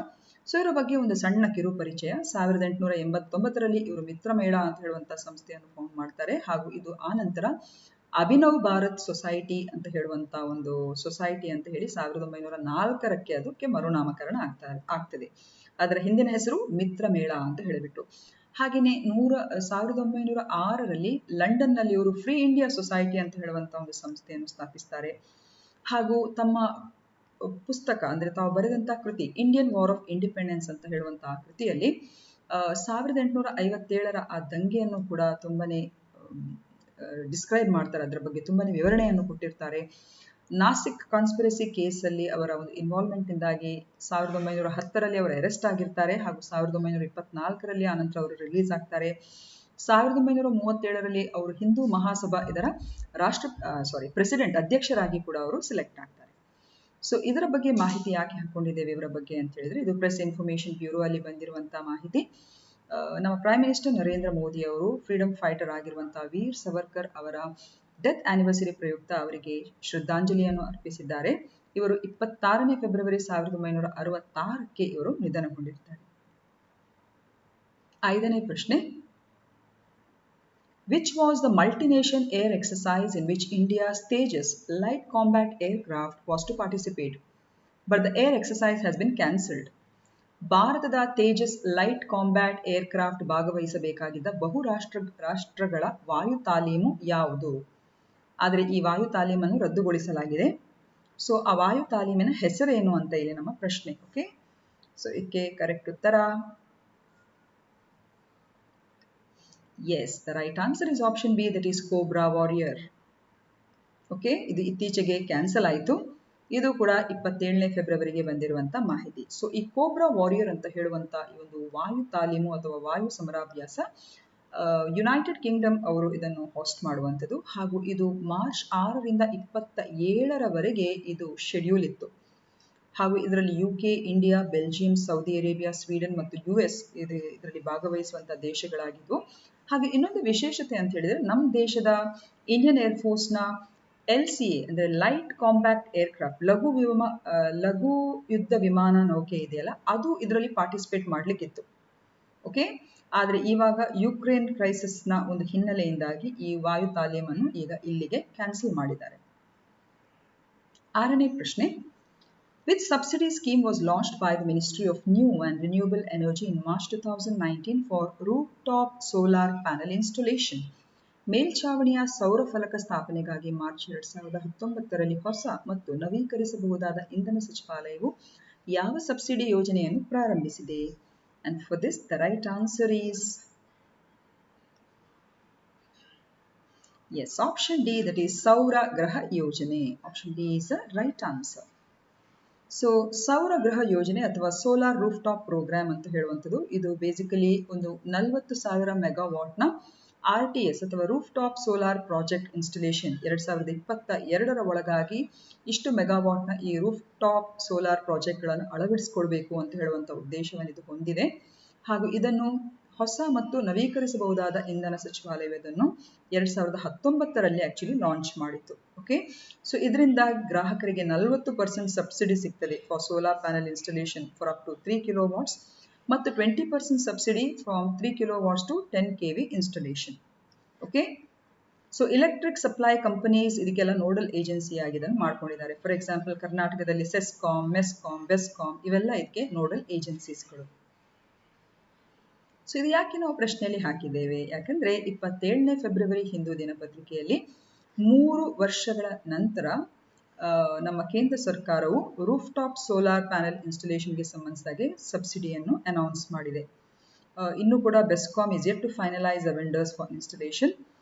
[SPEAKER 1] So ಇವರ ಬಗ್ಗೆ ಒಂದು ಸಣ್ಣ ಕಿರು ಪರಿಚಯ. 1889ರಲ್ಲಿ ಇವರು ಮಿತ್ರಮೇಳ ಅಂತ ಹೇಳುವಂತ ಸಂಸ್ಥೆಯನ್ನು ಫೌಂಡ್ ಮಾಡ್ತಾರೆ, ಹಾಗೂ ಇದು ಆ ನಂತರ ಅಭಿನವ್ ಭಾರತ್ ಸೊಸೈಟಿ ಅಂತ ಹೇಳುವಂತ ಒಂದು ಸೊಸೈಟಿ ಅಂತ ಹೇಳಿ 1904ಕ್ಕೆ ಅದಕ್ಕೆ ಮರುನಾಮಕರಣ ಆಗ್ತದೆ. ಅದರ ಹಿಂದಿನ ಹೆಸರು ಮಿತ್ರಮೇಳ ಅಂತ ಹೇಳಿಬಿಟ್ಟು. ಹಾಗೆಯೇ 1906ರಲ್ಲಿ ಲಂಡನ್ನಲ್ಲಿ ಇವರು ಫ್ರೀ ಇಂಡಿಯಾ ಸೊಸೈಟಿ ಅಂತ ಹೇಳುವಂತ ಒಂದು ಸಂಸ್ಥೆಯನ್ನು ಸ್ಥಾಪಿಸ್ತಾರೆ. ಹಾಗೂ ತಮ್ಮ ಪುಸ್ತಕ ಅಂದ್ರೆ ತಾವು ಬರೆದಂತಹ ಕೃತಿ ಇಂಡಿಯನ್ ವಾರ್ ಆಫ್ ಇಂಡಿಪೆಂಡೆನ್ಸ್ ಅಂತ ಹೇಳುವಂತಹ ಕೃತಿಯಲ್ಲಿ 1857ರ ಆ ದಂಗೆಯನ್ನು ಕೂಡ ತುಂಬಾನೇ ಡಿಸ್ಕ್ರೈಬ್ ಮಾಡ್ತಾರೆ, ಅದರ ಬಗ್ಗೆ ತುಂಬಾನೇ ವಿವರಣೆಯನ್ನು ಕೊಟ್ಟಿರ್ತಾರೆ. ನಾಸಿಕ್ ಕಾನ್ಸ್ಪಿರಸಿ ಕೇಸಲ್ಲಿ ಅವರ ಒಂದು ಇನ್ವಾಲ್ವ್ಮೆಂಟ್ ಇಂದಾಗಿ 1910ರಲ್ಲಿ ಅವರು ಅರೆಸ್ಟ್ ಆಗಿರ್ತಾರೆ, ಹಾಗೂ 1924ರಲ್ಲಿ ಆನಂತರ ಅವರು ರಿಲೀಸ್ ಆಗ್ತಾರೆ. 1937ರಲ್ಲಿ ಅವರು ಹಿಂದೂ ಮಹಾಸಭಾ ಇದರ ಪ್ರೆಸಿಡೆಂಟ್ ಅಧ್ಯಕ್ಷರಾಗಿ ಕೂಡ ಅವರು ಸೆಲೆಕ್ಟ್ ಆಗ್ತಾರೆ. ಸೊ ಇದರ ಬಗ್ಗೆ ಮಾಹಿತಿ ಯಾಕೆ ಹಾಕೊಂಡಿದ್ದೇವೆ ಇವರ ಬಗ್ಗೆ ಅಂತ ಹೇಳಿದ್ರೆ, ಇದು ಪ್ರೆಸ್ ಇನ್ಫಾರ್ಮೇಶನ್ ಬ್ಯೂರೋ ಅಲ್ಲಿ ಬಂದಿರುವಂತಹ ಮಾಹಿತಿ. ನಮ್ಮ ಪ್ರೈಮ್ ಮಿನಿಸ್ಟರ್ ನರೇಂದ್ರ ಮೋದಿ ಅವರು ಫ್ರೀಡಮ್ ಫೈಟರ್ ಆಗಿರುವಂತಹ ವೀರ್ ಸಾವರ್ಕರ್ ಅವರ ಡೆತ್ ಆನಿವರ್ಸರಿ ಪ್ರಯುಕ್ತ ಅವರಿಗೆ ಶ್ರದ್ಧಾಂಜಲಿಯನ್ನು ಅರ್ಪಿಸಿದ್ದಾರೆ. ಇವರು 26ನೇ ಫೆಬ್ರವರಿ 1966ಕ್ಕೆ ಇವರು ನಿಧನಗೊಂಡಿರ್ತಾರೆ. 5ನೇ ಪ್ರಶ್ನೆ, which was the multi-nation air exercise in which India's Tejas light combat aircraft was to participate, but the air exercise has been cancelled? ಭಾರತದ ತೇಜಸ್ ಲೈಟ್ ಕಾಂಬ್ಯಾಟ್ ಏರ್ಕ್ರಾಫ್ಟ್ ಭಾಗವಹಿಸಬೇಕಾಗಿದ್ದ ರಾಷ್ಟ್ರಗಳ ವಾಯು ತಾಲೀಮು ಯಾವುದು? ಆದರೆ ಈ ವಾಯು ತಾಲೀಮನ್ನು ರದ್ದುಗೊಳಿಸಲಾಗಿದೆ. ಸೊ ಆ ವಾಯು ತಾಲೀಮಿನ ಹೆಸರೇನು ಅಂತ ಇಲ್ಲಿ ನಮ್ಮ ಪ್ರಶ್ನೆ. ಓಕೆ, ಸೊ ಇದಕ್ಕೆ ಕರೆಕ್ಟ್ ಉತ್ತರ yes, the right answer is option B, that is Cobra Warrior. Okay, ಇದು ಇತ್ತೀಚೆಗೆ ಕ್ಯಾನ್ಸಲ್ ಆಯಿತು. ಇದು ಕೂಡ 27ನೇ ಫೆಬ್ರವರಿಗೆ ಬಂದಿರುವಂತ ಮಾಹಿತಿ. ಸೊ ಈ ಕೋಬ್ರಾ ವಾರಿಯರ್ ಅಂತ ಹೇಳುವಂತ ಈ ಒಂದು ವಾಯು ತಾಲೀಮು ಅಥವಾ ವಾಯು ಸಮರಾಭ್ಯಾಸ ಯುನೈಟೆಡ್ ಕಿಂಗ್ಡಮ್ ಅವರು ಇದನ್ನು ಹೋಸ್ಟ್ ಮಾಡುವಂಥದ್ದು, ಹಾಗೂ ಇದು ಮಾರ್ಚ್ 6ರಿಂದ 27ರವರೆಗೆ ಇದು ಶೆಡ್ಯೂಲ್ ಇತ್ತು. ಹಾಗೂ ಇದರಲ್ಲಿ UK, India, Belgium, Saudi Arabia, Sweden ಮತ್ತು US ಇದರಲ್ಲಿ ಭಾಗವಹಿಸುವಂತಹ ದೇಶಗಳಾಗಿದ್ವು. ಹಾಗೆ ಇನ್ನೊಂದು ವಿಶೇಷತೆ ಅಂತ ಹೇಳಿದ್ರೆ, ನಮ್ಮ ದೇಶದ ಇಂಡಿಯನ್ ಏರ್ಫೋರ್ಸ್ನ LCA ಅಂದ್ರೆ ಲೈಟ್ ಕಾಂಪ್ಯಾಕ್ಟ್ ಏರ್ಕ್ರಾಫ್ಟ್, ಲಘು ಯುದ್ಧ ವಿಮಾನ ನೌಕೆ ಇದೆಯಲ್ಲ, ಅದು ಇದರಲ್ಲಿ ಪಾರ್ಟಿಸಿಪೇಟ್ ಮಾಡ್ಲಿಕ್ಕಿತ್ತು. ಓಕೆ, ಆದ್ರೆ ಇವಾಗ ಯುಕ್ರೇನ್ ಕ್ರೈಸಿಸ್ನ ಒಂದು ಹಿನ್ನೆಲೆಯಿಂದಾಗಿ ಈ ವಾಯು ತಾಲೀಮನ್ನು ಈಗ ಇಲ್ಲಿಗೆ ಕ್ಯಾನ್ಸಲ್ ಮಾಡಿದ್ದಾರೆ. 6ನೇ ಪ್ರಶ್ನೆ, which subsidy scheme was launched by the Ministry of New and Renewable Energy in March 2019 for rooftop solar panel installation? ಮೇಲ್ಛಾವಣಿಯ ಸೌರ ಫಲಕ ಸ್ಥಾಪನೆಗಾಗಿ ಮಾರ್ಚ್ 2019ರಲ್ಲಿ ಹೊಸ ಮತ್ತು ನವೀಕರಿಸಬಹುದಾದ ಇಂಧನ ಸಚಿವಾಲಯವು ಯಾವ ಸಬ್ಸಿಡಿ ಯೋಜನೆಯನ್ನು ಪ್ರಾರಂಭಿಸಿದೆ? And for this the right answer is yes, option D, that is ಸೌರ ಗ್ರಹ ಯೋಜನೆ. Option D is the right answer. So ಸೌರ ಗೃಹ ಯೋಜನೆ ಅಥವಾ ಸೋಲಾರ್ ರೂಫ್ ಟಾಪ್ ಪ್ರೋಗ್ರಾಮ್ ಅಂತ ಹೇಳುವಂಥದ್ದು, ಇದು ಬೇಸಿಕಲಿ ಒಂದು 40,000 ಮೆಗಾವಾಟ್ನ RTS ಅಥವಾ roof top solar project installation 2022ರ ಒಳಗಾಗಿ ಇಷ್ಟು ಮೆಗಾವಾಟ್ನ ಈ ರೂಫ್ ಟಾಪ್ ಸೋಲಾರ್ ಪ್ರಾಜೆಕ್ಟ್ಗಳನ್ನು ಅಳವಡಿಸಿಕೊಳ್ಬೇಕು ಅಂತ ಹೇಳುವಂಥ ಉದ್ದೇಶವನ್ನು ಇದು ಹೊಂದಿದೆ. ಹಾಗೂ ಇದನ್ನು ಹೊಸ ಮತ್ತು ನವೀಕರಿಸಬಹುದಾದ ಇಂಧನ ಸಚಿವಾಲಯ ಇದನ್ನು 2019ರಲ್ಲಿ ಆಕ್ಚುಲಿ ಲಾಂಚ್ ಮಾಡಿತ್ತು. ಓಕೆ, ಸೊ ಇದರಿಂದ ಗ್ರಾಹಕರಿಗೆ 40% ಸಬ್ಸಿಡಿ ಸಿಗ್ತದೆ for solar panel installation for up to 3 kilowatts ಮತ್ತು 20% subsidy from 3 kilowatts to 10 kV installation. Okay, so electric supply companies ಇದಕ್ಕೆಲ್ಲ ನೋಡಲ್ ಏಜೆನ್ಸಿ ಆಗಿ ಇದನ್ನು ಮಾಡ್ಕೊಂಡಿದ್ದಾರೆ. ಫಾರ್ ಎಕ್ಸಾಂಪಲ್ ಕರ್ನಾಟಕದಲ್ಲಿ ಸೆಸ್ಕಾಂ, ಮೆಸ್ಕಾಂ, ಬೆಸ್ಕಾಂ ಇವೆಲ್ಲ ಇದಕ್ಕೆ ನೋಡಲ್ ಏಜೆನ್ಸೀಸ್ಗಳು. ಸೊ ಇದು ಯಾಕೆ ನಾವು ಪ್ರಶ್ನೆಯಲ್ಲಿ ಹಾಕಿದ್ದೇವೆ? ಯಾಕಂದ್ರೆ 27ನೇ ಫೆಬ್ರವರಿ ಹಿಂದೂ ದಿನಪತ್ರಿಕೆಯಲ್ಲಿ 3 ವರ್ಷಗಳ ನಂತರ ನಮ್ಮ ಕೇಂದ್ರ ಸರ್ಕಾರವು ರೂಫ್ ಟಾಪ್ ಸೋಲಾರ್ ಪ್ಯಾನೆಲ್ ಇನ್ಸ್ಟಾಲೇಷನ್ಗೆ ಸಂಬಂಧಿಸಿದಾಗೆ ಸಬ್ಸಿಡಿಯನ್ನು ಅನೌನ್ಸ್ ಮಾಡಿದೆ. ಇನ್ನೂ ಕೂಡ BESCOM is yet to finalise the vendors for installation.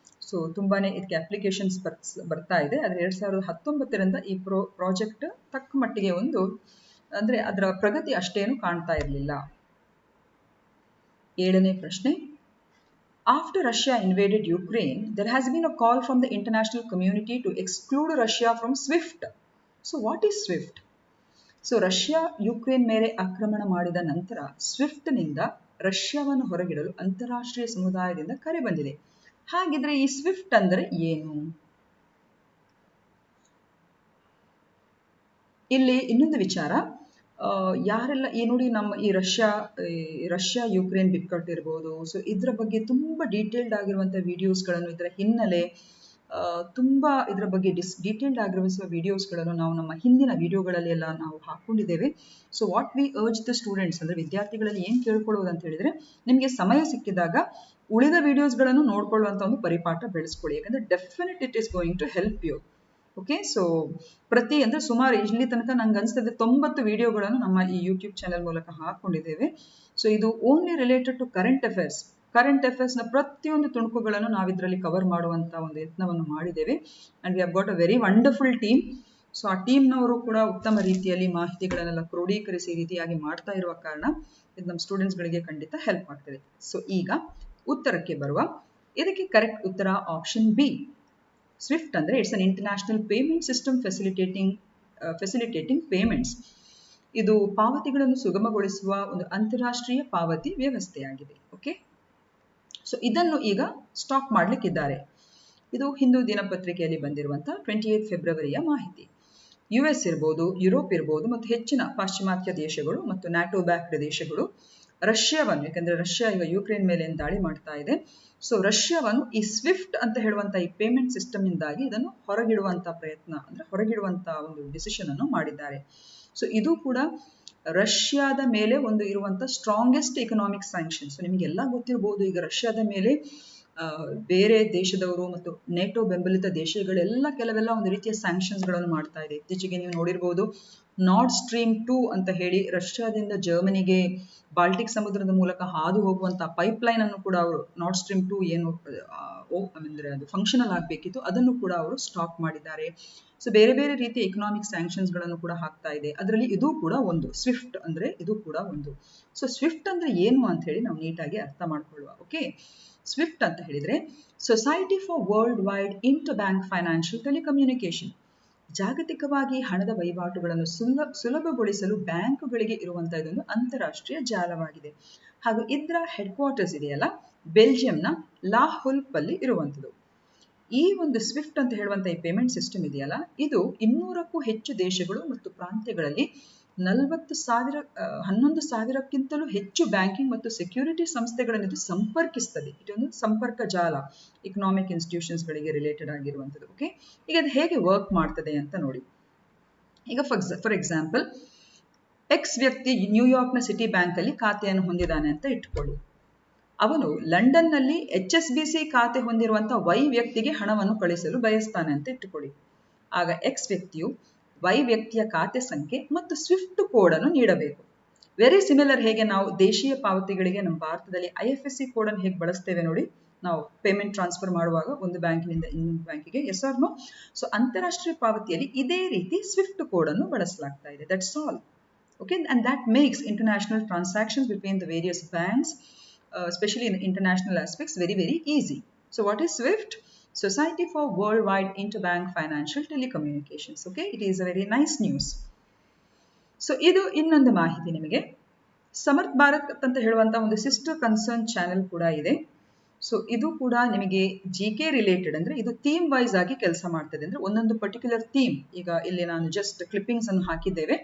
[SPEAKER 1] So ತುಂಬಾನೇ ಇದಕ್ಕೆ ಅಪ್ಲಿಕೇಶನ್ಸ್ ಬರ್ತಾ ಇದೆ. ಆದರೆ 2019ರಿಂದ ಈ ಪ್ರಾಜೆಕ್ಟ್ ತಕ್ಕ ಮಟ್ಟಿಗೆ ಅಂದರೆ ಅದರ ಪ್ರಗತಿ ಅಷ್ಟೇನು ಕಾಣ್ತಾ ಇರಲಿಲ್ಲ. 7ನೇ ಪ್ರಶ್ನೆ. After Russia invaded Ukraine, there has been a call from the international community to exclude Russia from SWIFT. So what is SWIFT? So Russia Ukraine ಮೇಲೆ ಆಕ್ರಮಣ ಮಾಡಿದ ನಂತರ ಸ್ವಿಫ್ಟ್ನಿಂದ ರಷ್ಯಾವನ್ನು ಹೊರಗಿಡಲು ಅಂತಾರಾಷ್ಟ್ರೀಯ ಸಮುದಾಯದಿಂದ ಕರೆ ಬಂದಿದೆ. ಹಾಗಿದ್ರೆ ಈ ಸ್ವಿಫ್ಟ್ ಅಂದರೆ ಏನು? ಇಲ್ಲಿ ಇನ್ನೊಂದು ವಿಚಾರ, ಯಾರೆಲ್ಲ ನೋಡಿ ನಮ್ಮ ಈ ರಷ್ಯಾ ಯುಕ್ರೇನ್ ಬಿಕ್ಕಟ್ಟು ಇರ್ಬೋದು. ಸೊ ಇದರ ಬಗ್ಗೆ ತುಂಬ ಡೀಟೇಲ್ಡ್ ಆಗಿರುವಂಥ ವಿಡಿಯೋಸ್ಗಳನ್ನು, ಇದರ ಹಿನ್ನೆಲೆ ತುಂಬ ಇದರ ಬಗ್ಗೆ ಡೀಟೇಲ್ಡ್ ಆಗಿರುವಂಥ ವಿಡಿಯೋಸ್ಗಳನ್ನು ನಾವು ನಮ್ಮ ಹಿಂದಿನ ವಿಡಿಯೋಗಳಲ್ಲಿ ಎಲ್ಲ ನಾವು ಹಾಕೊಂಡಿದ್ದೇವೆ. So what we urge the students ಅಂದರೆ ವಿದ್ಯಾರ್ಥಿಗಳಲ್ಲಿ ಏನು ಕೇಳ್ಕೊಳ್ಳೋದು ಅಂತ ಹೇಳಿದರೆ, ನಿಮಗೆ ಸಮಯ ಸಿಕ್ಕಿದಾಗ ಉಳಿದ ವಿಡಿಯೋಸ್ಗಳನ್ನು ನೋಡ್ಕೊಳ್ಳುವಂಥ ಒಂದು ಪರಿಪಾಠ ಬೆಳೆಸ್ಕೊಳ್ಳಿ. ಯಾಕಂದರೆ definite it is going to help you. Okay, so ಅಂದರೆ ಸುಮಾರು ಇಲ್ಲಿ ತನಕ ನಂಗೆ ಅನಿಸ್ತದೆ 90 ವಿಡಿಯೋಗಳನ್ನು ನಮ್ಮ ಈ ಯೂಟ್ಯೂಬ್ ಚಾನೆಲ್ ಮೂಲಕ ಹಾಕೊಂಡಿದ್ದೇವೆ. ಸೊ ಇದು ಓನ್ಲಿ ರಿಲೇಟೆಡ್ ಟು ಕರೆಂಟ್ ಅಫೇರ್ಸ್ನ ಪ್ರತಿಯೊಂದು ತುಣುಕುಗಳನ್ನು ನಾವು ಇದರಲ್ಲಿ ಕವರ್ ಮಾಡುವಂಥ ಒಂದು ಯತ್ನವನ್ನು ಮಾಡಿದ್ದೇವೆ. And we have got a very wonderful team. So ಆ ಟೀಮ್ನವರು ಕೂಡ ಉತ್ತಮ ರೀತಿಯಲ್ಲಿ ಮಾಹಿತಿಗಳನ್ನೆಲ್ಲ ಕ್ರೋಢೀಕರಿಸಿ ರೀತಿಯಾಗಿ ಮಾಡ್ತಾ ಇರುವ ಕಾರಣ ಇದು ನಮ್ಮ ಸ್ಟೂಡೆಂಟ್ಸ್ಗಳಿಗೆ ಖಂಡಿತ ಹೆಲ್ಪ್ ಆಗ್ತದೆ. ಸೊ ಈಗ ಉತ್ತರಕ್ಕೆ ಬರುವ. ಇದಕ್ಕೆ ಕರೆಕ್ಟ್ ಉತ್ತರ ಆಪ್ಷನ್ ಬಿ. ಸ್ವಿಫ್ಟ್ ಅಂದರೆ it's an international payment system facilitating payments. ಇದು ಪಾವತಿಗಳನ್ನು ಸುಗಮಗೊಳಿಸುವ ಒಂದು ಅಂತಾರಾಷ್ಟ್ರೀಯ ಪಾವತಿ ವ್ಯವಸ್ಥೆಯಾಗಿದೆ. ಓಕೆ, ಸೊ ಇದನ್ನು ಈಗ ಸ್ಟಾಪ್ ಮಾಡಲಿಕ್ಕಿದ್ದಾರೆ. ಇದು ಹಿಂದೂ ದಿನಪತ್ರಿಕೆಯಲ್ಲಿ ಬಂದಿರುವಂಥ 28 ಫೆಬ್ರವರಿಯ ಮಾಹಿತಿ. US ಇರ್ಬೋದು, ಯುರೋಪ್ ಇರ್ಬೋದು ಮತ್ತು ಹೆಚ್ಚಿನ ಪಾಶ್ಚಿಮಾತ್ಯ ದೇಶಗಳು ಮತ್ತು ನ್ಯಾಟೋ ಬ್ಯಾಕ್ಡ್ ದೇಶಗಳು ರಷ್ಯಾವನ್ನು, ಯಾಕಂದರೆ ರಷ್ಯಾ ಈಗ ಯುಕ್ರೇನ್ ಮೇಲೆ ದಾಳಿ ಮಾಡ್ತಾ ಇದೆ, ಸೊ ರಷ್ಯಾವನ್ನು ಈ ಸ್ವಿಫ್ಟ್ ಅಂತ ಹೇಳುವಂಥ ಈ ಪೇಮೆಂಟ್ ಸಿಸ್ಟಮ್ನಿಂದಾಗಿ ಇದನ್ನು ಹೊರಗಿಡುವಂಥ ಪ್ರಯತ್ನ, ಅಂದರೆ ಹೊರಗಿಡುವಂಥ ಒಂದು ಡಿಸಿಷನ್ ಅನ್ನು ಮಾಡಿದ್ದಾರೆ. ಸೊ ಇದು ಕೂಡ ರಷ್ಯಾದ ಮೇಲೆ ಇರುವಂಥ ಸ್ಟ್ರಾಂಗೆಸ್ಟ್ ಎಕನಾಮಿಕ್ ಸ್ಯಾಂಕ್ಷನ್. ಸೊ ನಿಮಗೆಲ್ಲ ಗೊತ್ತಿರ್ಬೋದು, ಈಗ ರಷ್ಯಾದ ಮೇಲೆ ಬೇರೆ ದೇಶದವರು ಮತ್ತು ನೇಟೋ ಬೆಂಬಲಿತ ದೇಶಗಳೆಲ್ಲ ಕೆಲವೆಲ್ಲ ಒಂದು ರೀತಿಯ ಸ್ಯಾಂಕ್ಷನ್ಸ್ಗಳನ್ನು ಮಾಡ್ತಾ ಇದೆ. ಇತ್ತೀಚೆಗೆ ನೀವು ನೋಡಿರ್ಬೋದು, ನಾರ್ಡ್ ಸ್ಟ್ರೀಮ್ 2 ಅಂತ ಹೇಳಿ ರಷ್ಯಾದಿಂದ ಜರ್ಮನಿಗೆ ಬಾಲ್ಟಿಕ್ ಸಮುದ್ರದ ಮೂಲಕ ಹಾದು ಹೋಗುವಂಥ ಪೈಪ್ಲೈನ್ ಅನ್ನು ಕೂಡ ಅವರು, ನಾರ್ಡ್ ಸ್ಟ್ರೀಮ್ 2 ಏನು ಅಂದರೆ ಅದು ಫಂಕ್ಷನಲ್ ಆಗಬೇಕಿತ್ತು, ಅದನ್ನು ಕೂಡ ಅವರು ಸ್ಟಾಪ್ ಮಾಡಿದ್ದಾರೆ. ಸೊ ಬೇರೆ ಬೇರೆ ರೀತಿಯ ಎಕನಾಮಿಕ್ ಸ್ಯಾಂಕ್ಷನ್ಸ್ಗಳನ್ನು ಕೂಡ ಹಾಕ್ತಾ ಇದೆ. ಅದರಲ್ಲಿ ಇದು ಕೂಡ ಒಂದು, ಸ್ವಿಫ್ಟ್ ಅಂದರೆ ಇದು ಕೂಡ ಒಂದು. ಸೊ ಸ್ವಿಫ್ಟ್ ಅಂದರೆ ಏನು ಅಂತ ಹೇಳಿ ನಾವು ನೀಟಾಗಿ ಅರ್ಥ ಮಾಡ್ಕೊಳ್ಳುವ. ಓಕೆ, ಸ್ವಿಫ್ಟ್ ಅಂತ ಹೇಳಿದರೆ society for world wide inter bank financial telecommunication. ಜಾಗತಿಕವಾಗಿ ಹಣದ ವಹಿವಾಟುಗಳನ್ನು ಸುಲಭಗೊಳಿಸಲು ಬ್ಯಾಂಕುಗಳಿಗೆ ಇರುವಂಥ ಇದೊಂದು ಅಂತಾರಾಷ್ಟ್ರೀಯ ಜಾಲವಾಗಿದೆ. ಹಾಗೂ ಇದರ ಹೆಡ್ ಕ್ವಾರ್ಟರ್ಸ್ ಇದೆಯಲ್ಲ, ಬೆಲ್ಜಿಯಂನ ಲಾ ಹುಲ್ಪಲ್ಲಿ ಇರುವಂಥದ್ದು. ಈ ಒಂದು ಸ್ವಿಫ್ಟ್ ಅಂತ ಹೇಳುವಂಥ ಈ ಪೇಮೆಂಟ್ ಸಿಸ್ಟಮ್ ಇದೆಯಲ್ಲ, ಇದು 200ಕ್ಕೂ ಹೆಚ್ಚು ದೇಶಗಳು ಮತ್ತು ಪ್ರಾಂತ್ಯಗಳಲ್ಲಿ 11,000ಕ್ಕಿಂತಲೂ ಹೆಚ್ಚು ಬ್ಯಾಂಕಿಂಗ್ ಮತ್ತು ಸೆಕ್ಯೂರಿಟಿ ಸಂಸ್ಥೆಗಳನ್ನು ಇದು ಸಂಪರ್ಕಿಸ್ತದೆ. ಇದೊಂದು ಸಂಪರ್ಕ ಜಾಲ, ಇಕನಾಮಿಕ್ ಇನ್ಸ್ಟಿಟ್ಯೂಷನ್ಸ್ಗಳಿಗೆ ರಿಲೇಟೆಡ್ ಆಗಿರುವಂಥದ್ದು. ಓಕೆ, ಈಗ ಅದು ಹೇಗೆ ವರ್ಕ್ ಮಾಡ್ತದೆ ಅಂತ ನೋಡಿ. ಈಗ ಫಾರ್ ಎಕ್ಸಾಂಪಲ್, ಎಕ್ಸ್ ವ್ಯಕ್ತಿ ನ್ಯೂಯಾರ್ಕ್ನ ಸಿಟಿ ಬ್ಯಾಂಕಲ್ಲಿ ಖಾತೆಯನ್ನು ಹೊಂದಿದ್ದಾನೆ ಅಂತ ಇಟ್ಕೊಳ್ಳಿ. ಅವನು ಲಂಡನ್ನಲ್ಲಿ HSBC ಖಾತೆ ಹೊಂದಿರುವಂಥ ವೈ ವ್ಯಕ್ತಿಗೆ ಹಣವನ್ನು ಕಳಿಸಲು ಬಯಸ್ತಾನೆ ಅಂತ ಇಟ್ಟುಕೊಳ್ಳಿ. ಆಗ ಎಕ್ಸ್ ವ್ಯಕ್ತಿಯು ವೈ ವ್ಯಕ್ತಿಯ ಖಾತೆ ಸಂಖ್ಯೆ ಮತ್ತು ಸ್ವಿಫ್ಟ್ ಕೋಡ್ ಅನ್ನು ನೀಡಬೇಕು. ವೆರಿ ಸಿಮಿಲರ್, ಹೇಗೆ ನಾವು ದೇಶೀಯ ಪಾವತಿಗಳಿಗೆ ನಮ್ಮ ಭಾರತದಲ್ಲಿ IFSC ಕೋಡ್ ಅನ್ನು ಹೇಗೆ ಬಳಸ್ತೇವೆ ನೋಡಿ, ನಾವು ಪೇಮೆಂಟ್ ಟ್ರಾನ್ಸ್ಫರ್ ಮಾಡುವಾಗ ಒಂದು ಬ್ಯಾಂಕಿನಿಂದ ಇನ್ನೊಂದು ಬ್ಯಾಂಕಿಗೆ, ಎಸ್ ಆರ್ ನೋ? ಸೊ ಅಂತಾರಾಷ್ಟ್ರೀಯ ಪಾವತಿಯಲ್ಲಿ ಇದೇ ರೀತಿ ಸ್ವಿಫ್ಟ್ ಕೋಡ್ ಅನ್ನು ಬಳಸಲಾಗ್ತಾ ಇದೆ. That's all. Okay, and that makes international transactions between the various banks, especially in international aspects, very easy. So what is SWIFT? Society for Worldwide Interbank Financial Telecommunications. Okay, it is a very nice news. So ಇದು ಇನ್ನೊಂದು ಮಾಹಿತಿ ನಿಮಗೆ. ಸಮರ್ಥ್ ಭಾರತ್ ಅಂತ ಹೇಳುವಂಥ ಒಂದು sister concern channel ಕೂಡ ಇದೆ. So ಇದು ಕೂಡ ನಿಮಗೆ GK ರಿಲೇಟೆಡ್, ಅಂದರೆ ಇದು ಥೀಮ್ ವೈಸ್ ಆಗಿ ಕೆಲಸ ಮಾಡ್ತದೆ. ಅಂದರೆ ಒಂದೊಂದು ಪರ್ಟಿಕ್ಯುಲರ್ ಥೀಮ್, ಈಗ ಇಲ್ಲಿ ನಾನು ಜಸ್ಟ್ ಕ್ಲಿಪ್ಪಿಂಗ್ಸ್ ಅನ್ನು ಹಾಕಿದ್ದೇವೆ.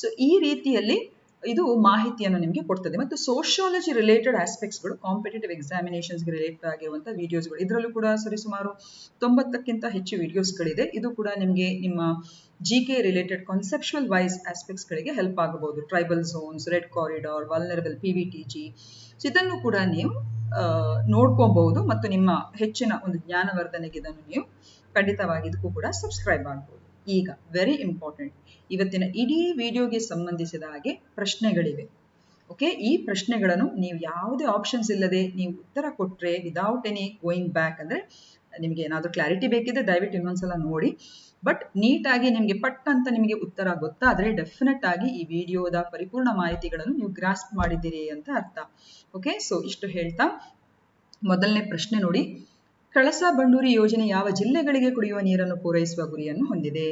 [SPEAKER 1] ಸೊ ಈ ರೀತಿಯಲ್ಲಿ ಇದು ಮಾಹಿತಿಯನ್ನು ನಿಮಗೆ ಕೊಡ್ತದೆ. ಮತ್ತು ಸೋಷಿಯಾಲಜಿ ರಿಲೇಟೆಡ್ ಆಸ್ಪೆಕ್ಟ್ಸ್ಗಳು, ಕಾಂಪಿಟೇಟಿವ್ ಎಕ್ಸಾಮಿನೇಷನ್ಸ್ಗೆ ರಿಲೇಟೆಡ್ ಆಗಿರುವಂಥ ವಿಡಿಯೋಸ್ಗಳು, ಇದರಲ್ಲೂ ಕೂಡ ಸರಿಸುಮಾರು 90ಕ್ಕಿಂತ ಹೆಚ್ಚು ವಿಡಿಯೋಸ್ಗಳಿದೆ. ಇದು ಕೂಡ ನಿಮಗೆ ನಿಮ್ಮ GK ರಿಲೇಟೆಡ್ ಕಾನ್ಸೆಪ್ಚುವಲ್ ವೈಸ್ ಆಸ್ಪೆಕ್ಟ್ಸ್ಗಳಿಗೆ ಹೆಲ್ಪ್ ಆಗಬಹುದು. Tribal zones, red corridor, vulnerable PVTG, ಇದನ್ನು ಕೂಡ ನೀವು ನೋಡ್ಕೊಬಹುದು ಮತ್ತು ನಿಮ್ಮ ಹೆಚ್ಚಿನ ಒಂದು ಜ್ಞಾನವರ್ಧನೆಗೆ ಇದನ್ನು ನೀವು ಖಂಡಿತವಾಗಿ ಇದಕ್ಕೂ ಕೂಡ ಸಬ್ಸ್ಕ್ರೈಬ್ ಆಗಬಹುದು. ಈಗ ವೆರಿ ಇಂಪಾರ್ಟೆಂಟ್, ಇವತ್ತಿನ ಇಡೀ ವಿಡಿಯೋಗೆ ಸಂಬಂಧಿಸಿದ ಹಾಗೆ ಪ್ರಶ್ನೆಗಳಿವೆ. ಓಕೆ, ಈ ಪ್ರಶ್ನೆಗಳನ್ನು ನೀವು ಯಾವುದೇ ಆಪ್ಷನ್ಸ್ ಇಲ್ಲದೆ ನೀವು ಉತ್ತರ ಕೊಟ್ಟರೆ ವಿದೌಟ್ ಎನಿ ಗೋಯಿಂಗ್ ಬ್ಯಾಕ್, ಅಂದರೆ ನಿಮಗೆ ಏನಾದರೂ ಕ್ಲಾರಿಟಿ ಬೇಕಿದ್ರೆ ದಯವಿಟ್ಟು ಇನ್ನೊಂದ್ಸಲ ನೋಡಿ. ಬಟ್ ನೀಟಾಗಿ ನಿಮಗೆ ಪಟ್ ಅಂತ ನಿಮಗೆ ಉತ್ತರ ಗೊತ್ತಾದರೆ ಡೆಫಿನೆಟ್ ಆಗಿ ಈ ವಿಡಿಯೋದ ಪರಿಪೂರ್ಣ ಮಾಹಿತಿಗಳನ್ನು ನೀವು ಗ್ರಾಸ್ಪ್ ಮಾಡಿದ್ದೀರಿ ಅಂತ ಅರ್ಥ. ಓಕೆ, ಸೊ ಇಷ್ಟು ಹೇಳ್ತಾ ಮೊದಲನೇ ಪ್ರಶ್ನೆ ನೋಡಿ. ಕಳಸಾ ಬಂಡೂರಿ ಯೋಜನೆ ಯಾವ ಜಿಲ್ಲೆಗಳಿಗೆ ಕುಡಿಯುವ ನೀರನ್ನು ಪೂರೈಸುವ ಗುರಿಯನ್ನು ಹೊಂದಿದೆ?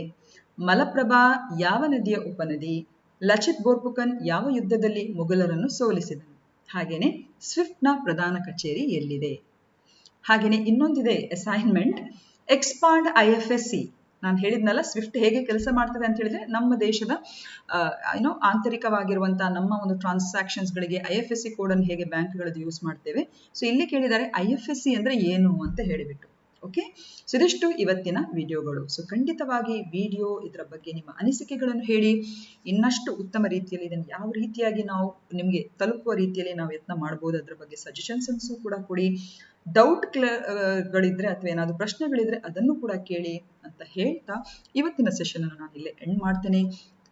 [SPEAKER 1] ಮಲಪ್ರಭಾ ಯಾವ ನದಿಯ ಉಪನದಿ? ಲಚಿತ್ ಬೋರ್ಫುಕನ್ ಯಾವ ಯುದ್ಧದಲ್ಲಿ ಮೊಘಲರನ್ನು ಸೋಲಿಸಿದನು? ಹಾಗೇನೆ ಸ್ವಿಫ್ಟ್ನ ಪ್ರಧಾನ ಕಚೇರಿ ಎಲ್ಲಿದೆ? ಹಾಗೇನೆ ಇನ್ನೊಂದಿದೆ ಅಸೈನ್ಮೆಂಟ್, ಎಕ್ಸ್ಪಾಂಡ್ IFSC. ನಾನು ಹೇಳಿದ್ನಲ್ಲ ಸ್ವಿಫ್ಟ್ ಹೇಗೆ ಕೆಲಸ ಮಾಡ್ತದೆ ಅಂತ ಹೇಳಿದ್ರೆ, ನಮ್ಮ ದೇಶದ ಆಂತರಿಕವಾಗಿರುವಂತಹ ನಮ್ಮ ಒಂದು ಟ್ರಾನ್ಸಾಕ್ಷನ್ಸ್ಗಳಿಗೆ IFSC ಕೋಡನ್ನು ಹೇಗೆ ಬ್ಯಾಂಕ್ಗಳದ್ದು ಯೂಸ್ ಮಾಡ್ತೇವೆ. ಸೊ ಇಲ್ಲಿ ಕೇಳಿದ್ದಾರೆ IFSC ಅಂದ್ರೆ ಏನು ಅಂತ ಹೇಳಿಬಿಟ್ಟು. ಓಕೆ, ಸೊ ಇದಿಷ್ಟು ಇವತ್ತಿನ ವಿಡಿಯೋಗಳು. ಸೊ ಖಂಡಿತವಾಗಿ ವಿಡಿಯೋ ಇದರ ಬಗ್ಗೆ ನಿಮ್ಮ ಅನಿಸಿಕೆಗಳನ್ನು ಹೇಳಿ. ಇನ್ನಷ್ಟು ಉತ್ತಮ ರೀತಿಯಲ್ಲಿ ಇದನ್ನು ಯಾವ ರೀತಿಯಾಗಿ ನಾವು ನಿಮಗೆ ತಲುಪುವ ರೀತಿಯಲ್ಲಿ ನಾವು ಯತ್ನ ಮಾಡ್ಬೋದು, ಅದರ ಬಗ್ಗೆ ಸಜೆಷನ್ಸ್ ಕೂಡ ಕೊಡಿ. ಡೌಟ್ಗಳಿದ್ರೆ ಅಥವಾ ಏನಾದರೂ ಪ್ರಶ್ನೆಗಳಿದ್ರೆ ಅದನ್ನು ಕೂಡ ಕೇಳಿ ಅಂತ ಹೇಳ್ತಾ ಇವತ್ತಿನ ಸೆಷನ್ ಅನ್ನು ನಾನು ಇಲ್ಲೇ ಎಂಡ್ ಮಾಡ್ತೇನೆ.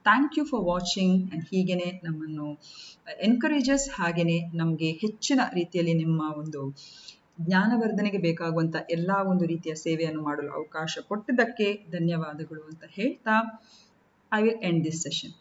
[SPEAKER 1] Thank you for watching. And ಹೀಗೇನೆ ನಮ್ಮನ್ನು ಎನ್ಕರೇಜಸ್, ಹಾಗೇನೆ ನಮಗೆ ಹೆಚ್ಚಿನ ರೀತಿಯಲ್ಲಿ ನಿಮ್ಮ ಒಂದು ಜ್ಞಾನವರ್ಧನೆಗೆ ಬೇಕಾಗುವಂಥ ಎಲ್ಲ ಒಂದು ರೀತಿಯ ಸೇವೆಯನ್ನು ಮಾಡಲು ಅವಕಾಶ ಕೊಟ್ಟಿದ್ದಕ್ಕೆ ಧನ್ಯವಾದಗಳು ಅಂತ ಹೇಳ್ತಾ I will end this session.